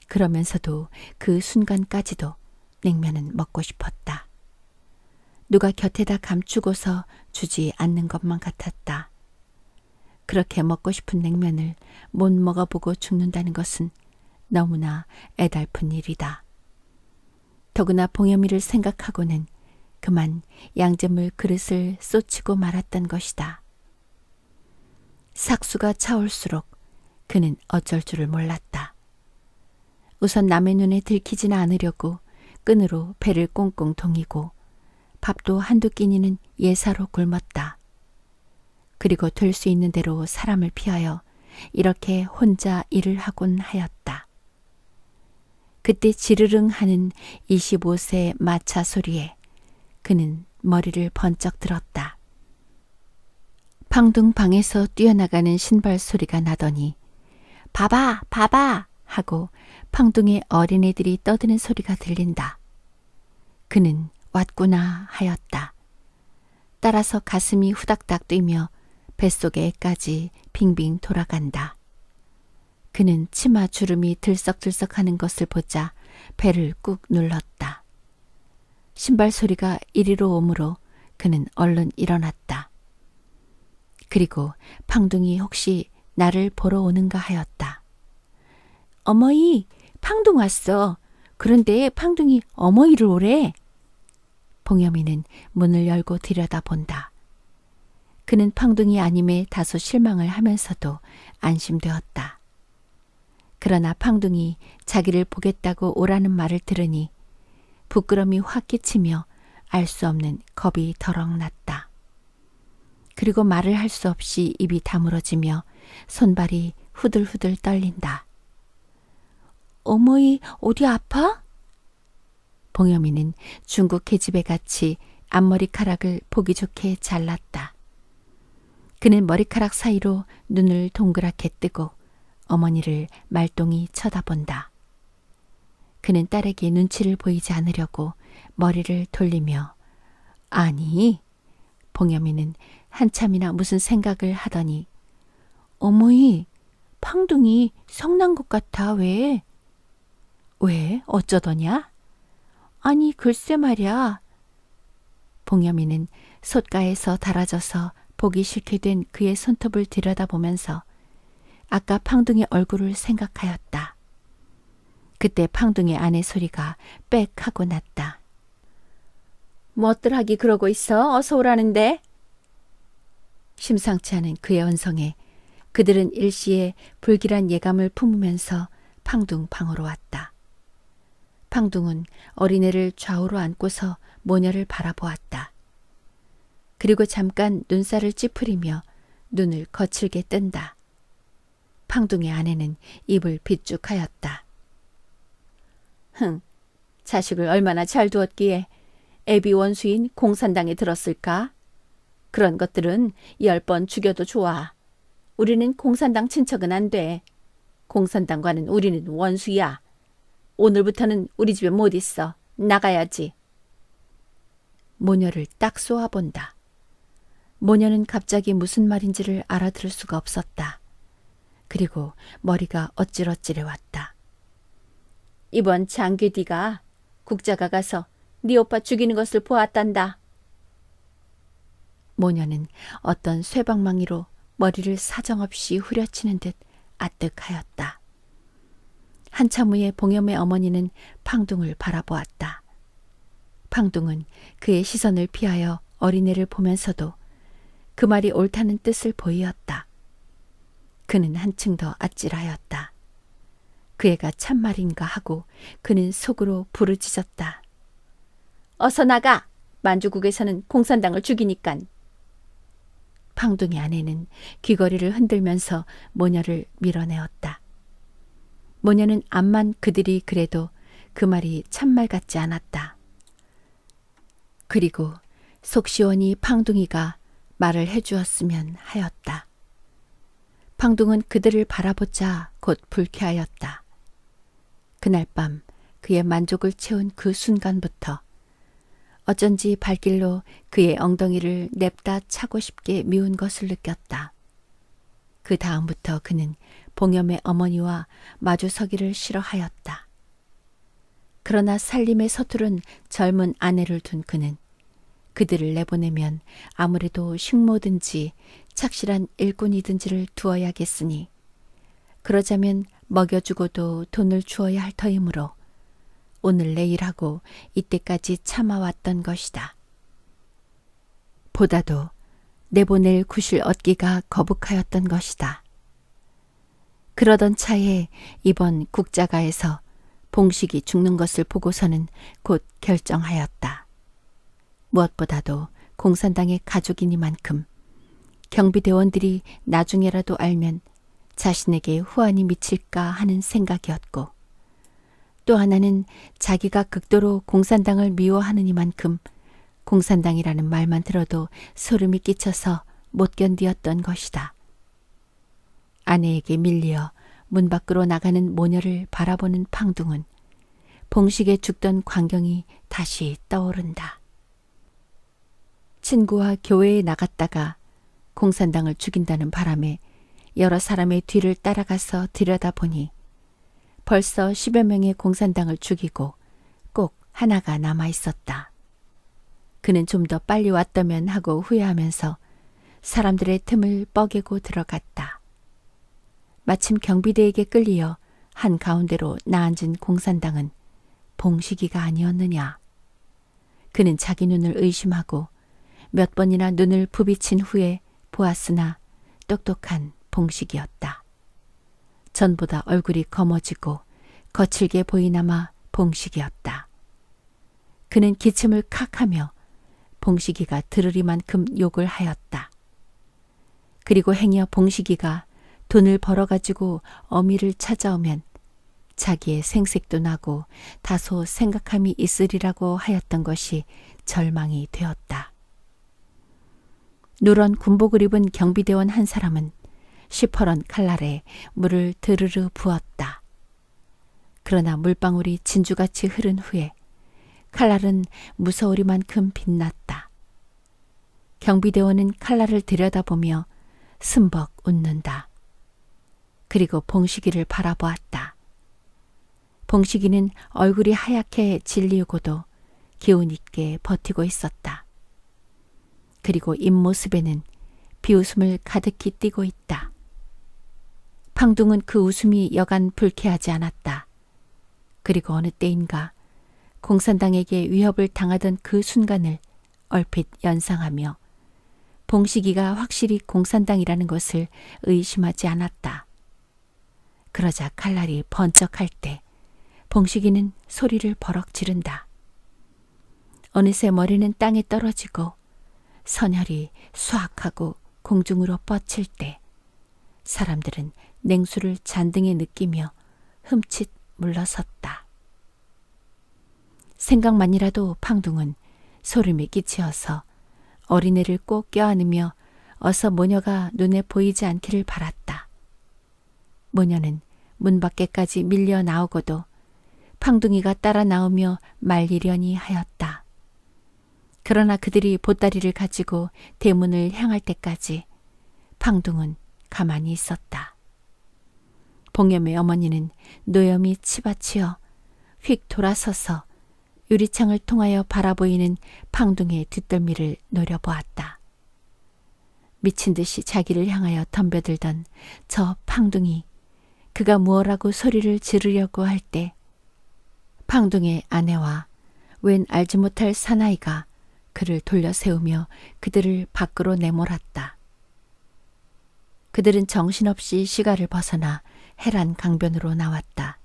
S1: 그러면서도 그 순간까지도 냉면은 먹고 싶었다. 누가 곁에다 감추고서 주지 않는 것만 같았다. 그렇게 먹고 싶은 냉면을 못 먹어보고 죽는다는 것은 너무나 애달픈 일이다. 더구나 봉여미를 생각하고는 그만 양잿물 그릇을 쏟치고 말았던 것이다. 삭수가 차올수록 그는 어쩔 줄을 몰랐다. 우선 남의 눈에 들키지는 않으려고 끈으로 배를 꽁꽁 동이고 밥도 한두 끼니는 예사로 굶었다. 그리고 될 수 있는 대로 사람을 피하여 이렇게 혼자 일을 하곤 하였다. 그때 지르릉 하는 25세 마차 소리에 그는 머리를 번쩍 들었다. 팡둥 방에서 뛰어나가는 신발 소리가 나더니 봐봐 봐봐 하고 팡둥의 어린애들이 떠드는 소리가 들린다. 그는 왔구나 하였다. 따라서 가슴이 후닥닥 뛰며 뱃속의 애까지 빙빙 돌아간다. 그는 치마 주름이 들썩들썩하는 것을 보자 배를 꾹 눌렀다. 신발 소리가 이리로 오므로 그는 얼른 일어났다. 그리고 팡둥이 혹시 나를 보러 오는가 하였다. 어머니, 팡둥 왔어. 그런데 팡둥이 어머니를 오래. 봉여미는 문을 열고 들여다본다. 그는 팡둥이 아님에 다소 실망을 하면서도 안심되었다. 그러나 팡둥이 자기를 보겠다고 오라는 말을 들으니 부끄러움이 확 끼치며 알 수 없는 겁이 덜컥 났다. 그리고 말을 할 수 없이 입이 다물어지며 손발이 후들후들 떨린다. 어머니 어디 아파? 봉여미는 중국 계집애 같이 앞머리카락을 보기 좋게 잘랐다. 그는 머리카락 사이로 눈을 동그랗게 뜨고 어머니를 말똥이 쳐다본다. 그는 딸에게 눈치를 보이지 않으려고 머리를 돌리며 아니, 봉여미는 한참이나 무슨 생각을 하더니 어머니, 팡둥이 성난 것 같아. 왜? 왜? 어쩌더냐? 아니, 글쎄 말이야. 봉여미는 솥가에서 달아져서 보기 싫게 된 그의 손톱을 들여다보면서 아까 팡둥이 얼굴을 생각하였다. 그때 팡둥이 아내 소리가 빽 하고 났다. 뭐들 하기 그러고 있어? 어서 오라는데. 심상치 않은 그의 언성에 그들은 일시에 불길한 예감을 품으면서 팡둥 방으로 왔다. 팡둥은 어린애를 좌우로 안고서 모녀를 바라보았다. 그리고 잠깐 눈살을 찌푸리며 눈을 거칠게 뜬다. 팡둥의 아내는 입을 비쭉하였다. 흥, 자식을 얼마나 잘 두었기에 애비 원수인 공산당에 들었을까? 그런 것들은 10번 죽여도 좋아. 우리는 공산당 친척은 안 돼. 공산당과는 우리는 원수야. 오늘부터는 우리 집에 못 있어. 나가야지. 모녀를 딱 쏘아본다. 모녀는 갑자기 무슨 말인지를 알아들을 수가 없었다. 그리고 머리가 어찔어찔해 왔다. 이번 장귀디가 국자가 가서 네 오빠 죽이는 것을 보았단다. 모녀는 어떤 쇠방망이로 머리를 사정없이 후려치는 듯 아뜩하였다. 한참 후에 봉염의 어머니는 팡둥을 바라보았다. 팡둥은 그의 시선을 피하여 어린애를 보면서도 그 말이 옳다는 뜻을 보이었다. 그는 한층 더 아찔하였다. 그 애가 참말인가 하고 그는 속으로 부르짖었다. 어서 나가! 만주국에서는 공산당을 죽이니깐. 팡둥이 아내는 귀걸이를 흔들면서 모녀를 밀어내었다. 모녀는 암만 그들이 그래도 그 말이 참말 같지 않았다. 그리고 속 시원히 팡둥이가 말을 해주었으면 하였다. 팡둥은 그들을 바라보자 곧 불쾌하였다. 그날 밤 그의 만족을 채운 그 순간부터 어쩐지 발길로 그의 엉덩이를 냅다 차고 싶게 미운 것을 느꼈다. 그 다음부터 그는 봉염의 어머니와 마주 서기를 싫어하였다. 그러나 살림에 서투른 젊은 아내를 둔 그는 그들을 내보내면 아무래도 식모든지 착실한 일꾼이든지를 두어야겠으니 그러자면 먹여주고도 돈을 주어야 할 터이므로 오늘 내일하고 이때까지 참아왔던 것이다. 보다도 내보낼 구실 얻기가 거북하였던 것이다. 그러던 차에 이번 국자가에서 봉식이 죽는 것을 보고서는 곧 결정하였다. 무엇보다도 공산당의 가족이니만큼 경비대원들이 나중에라도 알면 자신에게 후환이 미칠까 하는 생각이었고 또 하나는 자기가 극도로 공산당을 미워하느니만큼 공산당이라는 말만 들어도 소름이 끼쳐서 못 견디었던 것이다. 아내에게 밀려 문 밖으로 나가는 모녀를 바라보는 팡둥은 봉식에 죽던 광경이 다시 떠오른다. 친구와 교회에 나갔다가 공산당을 죽인다는 바람에 여러 사람의 뒤를 따라가서 들여다보니 벌써 10여 명의 공산당을 죽이고 꼭 하나가 남아 있었다. 그는 좀 더 빨리 왔다면 하고 후회하면서 사람들의 틈을 뻐개고 들어갔다. 마침 경비대에게 끌리어 한가운데로 나앉은 공산당은 봉식이가 아니었느냐. 그는 자기 눈을 의심하고 몇 번이나 눈을 부비친 후에 보았으나 똑똑한 봉식이었다. 전보다 얼굴이 검어지고 거칠게 보이나마 봉식이었다. 그는 기침을 칵 하며 봉식이가 들으리만큼 욕을 하였다. 그리고 행여 봉식이가 돈을 벌어가지고 어미를 찾아오면 자기의 생색도 나고 다소 생각함이 있으리라고 하였던 것이 절망이 되었다. 누런 군복을 입은 경비대원 한 사람은 시퍼런 칼날에 물을 드르르 부었다. 그러나 물방울이 진주같이 흐른 후에 칼날은 무서우리만큼 빛났다. 경비대원은 칼날을 들여다보며 숨벅 웃는다. 그리고 봉식이를 바라보았다. 봉식이는 얼굴이 하얗게 질리우고도 기운 있게 버티고 있었다. 그리고 입모습에는 비웃음을 가득히 띠고 있다. 팡둥은 그 웃음이 여간 불쾌하지 않았다. 그리고 어느 때인가 공산당에게 위협을 당하던 그 순간을 얼핏 연상하며 봉식이가 확실히 공산당이라는 것을 의심하지 않았다. 그러자 칼날이 번쩍할 때 봉식이는 소리를 버럭 지른다. 어느새 머리는 땅에 떨어지고 선혈이 수악하고 공중으로 뻗칠 때 사람들은 냉수를 잔등에 느끼며 흠칫 물러섰다. 생각만이라도 팡둥은 소름이 끼치어서 어린애를 꼭 껴안으며 어서 모녀가 눈에 보이지 않기를 바랐다. 모녀는 문 밖에까지 밀려 나오고도 팡둥이가 따라 나오며 말리려니 하였다. 그러나 그들이 보따리를 가지고 대문을 향할 때까지 팡둥은 가만히 있었다. 봉염의 어머니는 노염이 치받치어 휙 돌아서서 유리창을 통하여 바라보이는 팡둥이의 뒷덜미를 노려보았다. 미친 듯이 자기를 향하여 덤벼들던 저 팡둥이, 그가 무엇라고 소리를 지르려고 할 때 팡둥이의 아내와 웬 알지 못할 사나이가 그를 돌려 세우며 그들을 밖으로 내몰았다. 그들은 정신없이 시가를 벗어나 해란 강변으로 나왔다.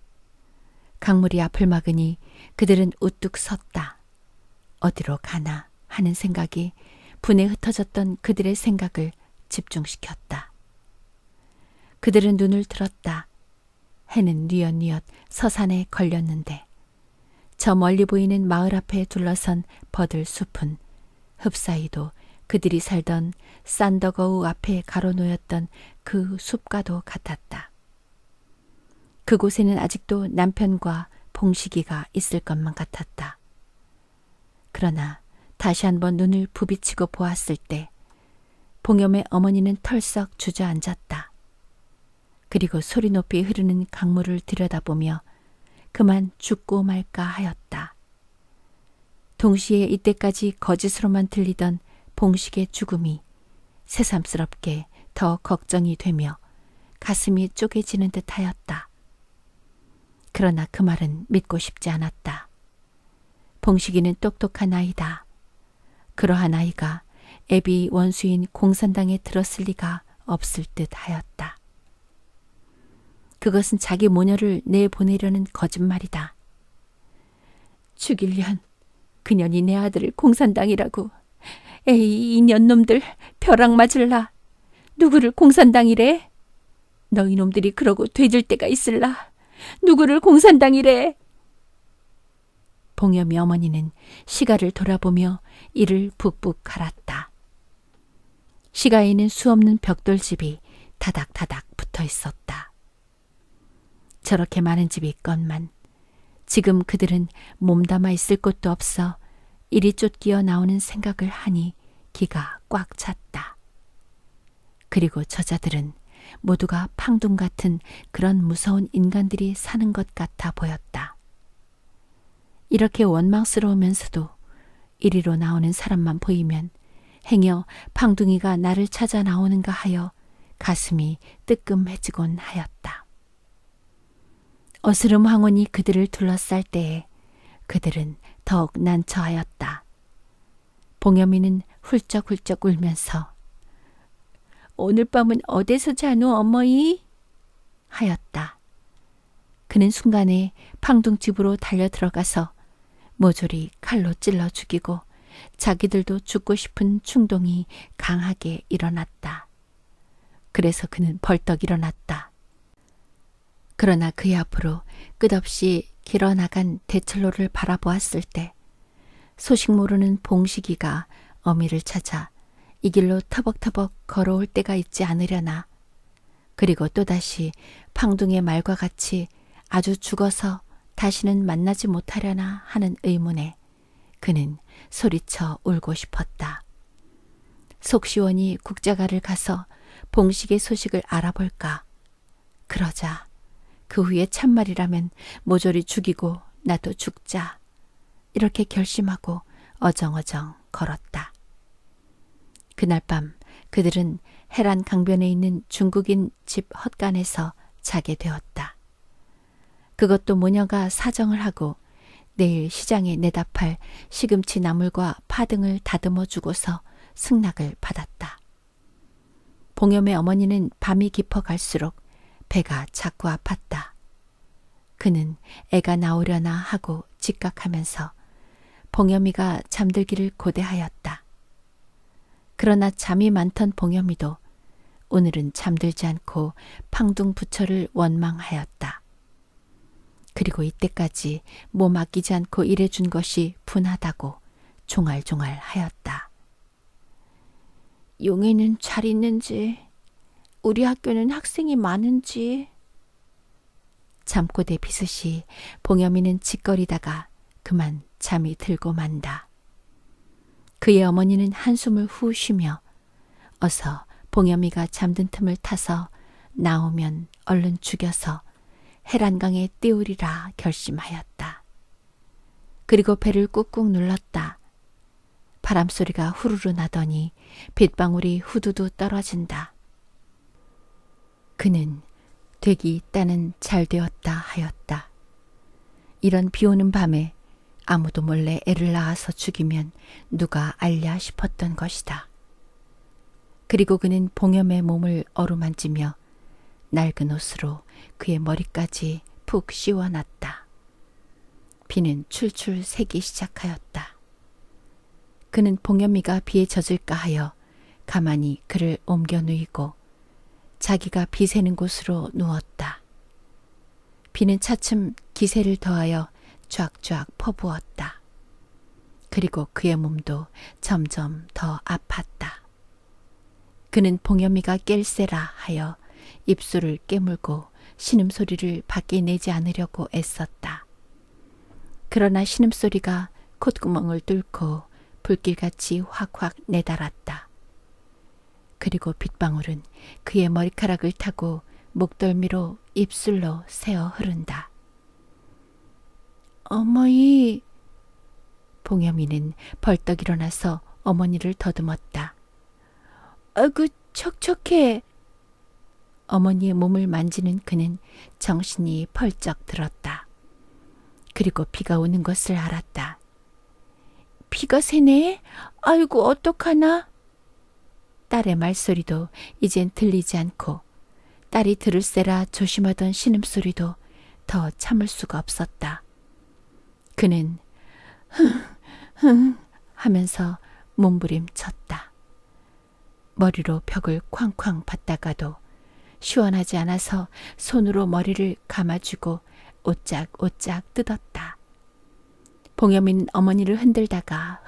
S1: 강물이 앞을 막으니 그들은 우뚝 섰다. 어디로 가나 하는 생각이 분에 흩어졌던 그들의 생각을 집중시켰다. 그들은 눈을 들었다. 해는 뉘엿뉘엿 서산에 걸렸는데 저 멀리 보이는 마을 앞에 둘러선 버들 숲은 흡사히도 그들이 살던 산더거우 앞에 가로놓였던 그 숲과도 같았다. 그곳에는 아직도 남편과 봉식이가 있을 것만 같았다. 그러나 다시 한번 눈을 부비치고 보았을 때 봉염의 어머니는 털썩 주저앉았다. 그리고 소리 높이 흐르는 강물을 들여다보며 그만 죽고 말까 하였다. 동시에 이때까지 거짓으로만 들리던 봉식의 죽음이 새삼스럽게 더 걱정이 되며 가슴이 쪼개지는 듯 하였다. 그러나 그 말은 믿고 싶지 않았다. 봉식이는 똑똑한 아이다. 그러한 아이가 애비 원수인 공산당에 들었을 리가 없을 듯 하였다. 그것은 자기 모녀를 내보내려는 거짓말이다. 죽일련 그년이 내 아들을 공산당이라고. 에이, 이 년놈들 벼락 맞을라. 누구를 공산당이래? 너희 놈들이 그러고 되질 때가 있을라. 누구를 공산당이래? 봉염이 어머니는 시가를 돌아보며 이를 북북 갈았다. 시가에는 수없는 벽돌집이 다닥다닥 붙어 있었다. 저렇게 많은 집이 있건만 지금 그들은 몸담아 있을 곳도 없어 이리 쫓기어 나오는 생각을 하니 기가 꽉 찼다. 그리고 저자들은 모두가 팡둥 같은 그런 무서운 인간들이 사는 것 같아 보였다. 이렇게 원망스러우면서도 이리로 나오는 사람만 보이면 행여 팡둥이가 나를 찾아 나오는가 하여 가슴이 뜨끔해지곤 하였다. 어스름 황혼이 그들을 둘러쌀 때에 그들은 더욱 난처하였다. 봉여미는 훌쩍훌쩍 울면서 오늘 밤은 어디서 자노 어머이? 하였다. 그는 순간에 팡둥집으로 달려 들어가서 모조리 칼로 찔러 죽이고 자기들도 죽고 싶은 충동이 강하게 일어났다. 그래서 그는 벌떡 일어났다. 그러나 그의 앞으로 끝없이 길어나간 대철로를 바라보았을 때 소식 모르는 봉식이가 어미를 찾아 이 길로 터벅터벅 걸어올 때가 있지 않으려나. 그리고 또다시 팡둥의 말과 같이 아주 죽어서 다시는 만나지 못하려나 하는 의문에 그는 소리쳐 울고 싶었다. 속시원히 국자가를 가서 봉식의 소식을 알아볼까. 그러자 그 후에 참말이라면 모조리 죽이고 나도 죽자. 이렇게 결심하고 어정어정 걸었다. 그날 밤 그들은 해란 강변에 있는 중국인 집 헛간에서 자게 되었다. 그것도 모녀가 사정을 하고 내일 시장에 내다 팔 시금치 나물과 파 등을 다듬어 주고서 승낙을 받았다. 봉염의 어머니는 밤이 깊어 갈수록 배가 자꾸 아팠다. 그는 애가 나오려나 하고 직각하면서 봉염이가 잠들기를 고대하였다. 그러나 잠이 많던 봉염이도 오늘은 잠들지 않고 팡둥 부처를 원망하였다. 그리고 이때까지 몸 아끼지 않고 일해준 것이 분하다고 종알종알 하였다. 용애는 잘 있는지, 우리 학교는 학생이 많은지. 잠꼬대 비슷이 봉여미는 짓거리다가 그만 잠이 들고 만다. 그의 어머니는 한숨을 후 쉬며 어서 봉여미가 잠든 틈을 타서 나오면 얼른 죽여서 해란강에 띄우리라 결심하였다. 그리고 배를 꾹꾹 눌렀다. 바람소리가 후루루 나더니 빗방울이 후두두 떨어진다. 그는 되기 따는 잘 되었다 하였다. 이런 비오는 밤에 아무도 몰래 애를 낳아서 죽이면 누가 알랴 싶었던 것이다. 그리고 그는 봉염의 몸을 어루만지며 낡은 옷으로 그의 머리까지 푹 씌워놨다. 비는 출출 새기 시작하였다. 그는 봉염이가 비에 젖을까 하여 가만히 그를 옮겨 누이고 자기가 비 새는 곳으로 누웠다. 비는 차츰 기세를 더하여 쫙쫙 퍼부었다. 그리고 그의 몸도 점점 더 아팠다. 그는 봉염이가 깰세라 하여 입술을 깨물고 신음소리를 밖에 내지 않으려고 애썼다. 그러나 신음소리가 콧구멍을 뚫고 불길같이 확확 내달았다. 그리고 빗방울은 그의 머리카락을 타고 목덜미로 입술로 새어 흐른다. 어머니! 봉여미는 벌떡 일어나서 어머니를 더듬었다. 아이고 척척해. 어머니의 몸을 만지는 그는 정신이 펄쩍 들었다. 그리고 비가 오는 것을 알았다. 비가 새네? 아이고 어떡하나? 딸의 말소리도 이젠 들리지 않고 딸이 들을세라 조심하던 신음소리도 더 참을 수가 없었다. 그는 흥 하면서 몸부림쳤다. 머리로 벽을 쾅쾅 받다가도 시원하지 않아서 손으로 머리를 감아주고 오짝오짝 뜯었다. 봉여민 어머니를 흔들다가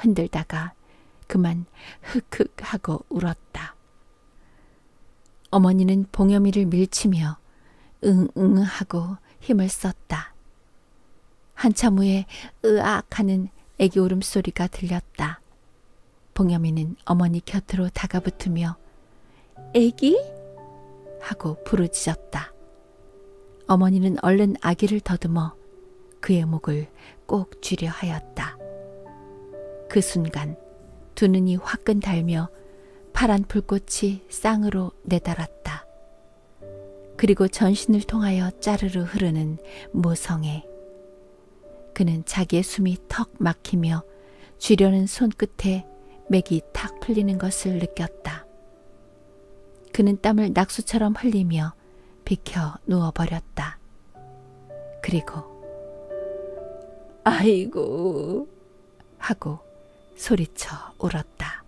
S1: 그만 흑흑 하고 울었다. 어머니는 봉여미를 밀치며 응응 하고 힘을 썼다. 한참 후에 으악 하는 애기 울음소리가 들렸다. 봉여미는 어머니 곁으로 다가붙으며 애기? 하고 부르짖었다. 어머니는 얼른 아기를 더듬어 그의 목을 꼭 쥐려 하였다. 그 순간 두 눈이 화끈 달며 파란 불꽃이 쌍으로 내달았다. 그리고 전신을 통하여 짜르르 흐르는 모성애. 그는 자기의 숨이 턱 막히며 쥐려는 손끝에 맥이 탁 풀리는 것을 느꼈다. 그는 땀을 낙수처럼 흘리며 비켜 누워버렸다. 그리고 아이고 하고 소리쳐 울었다.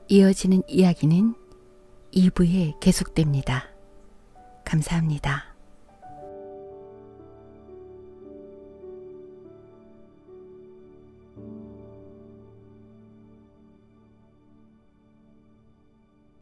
S1: 이어지는 이야기는 2부에 계속됩니다. 감사합니다.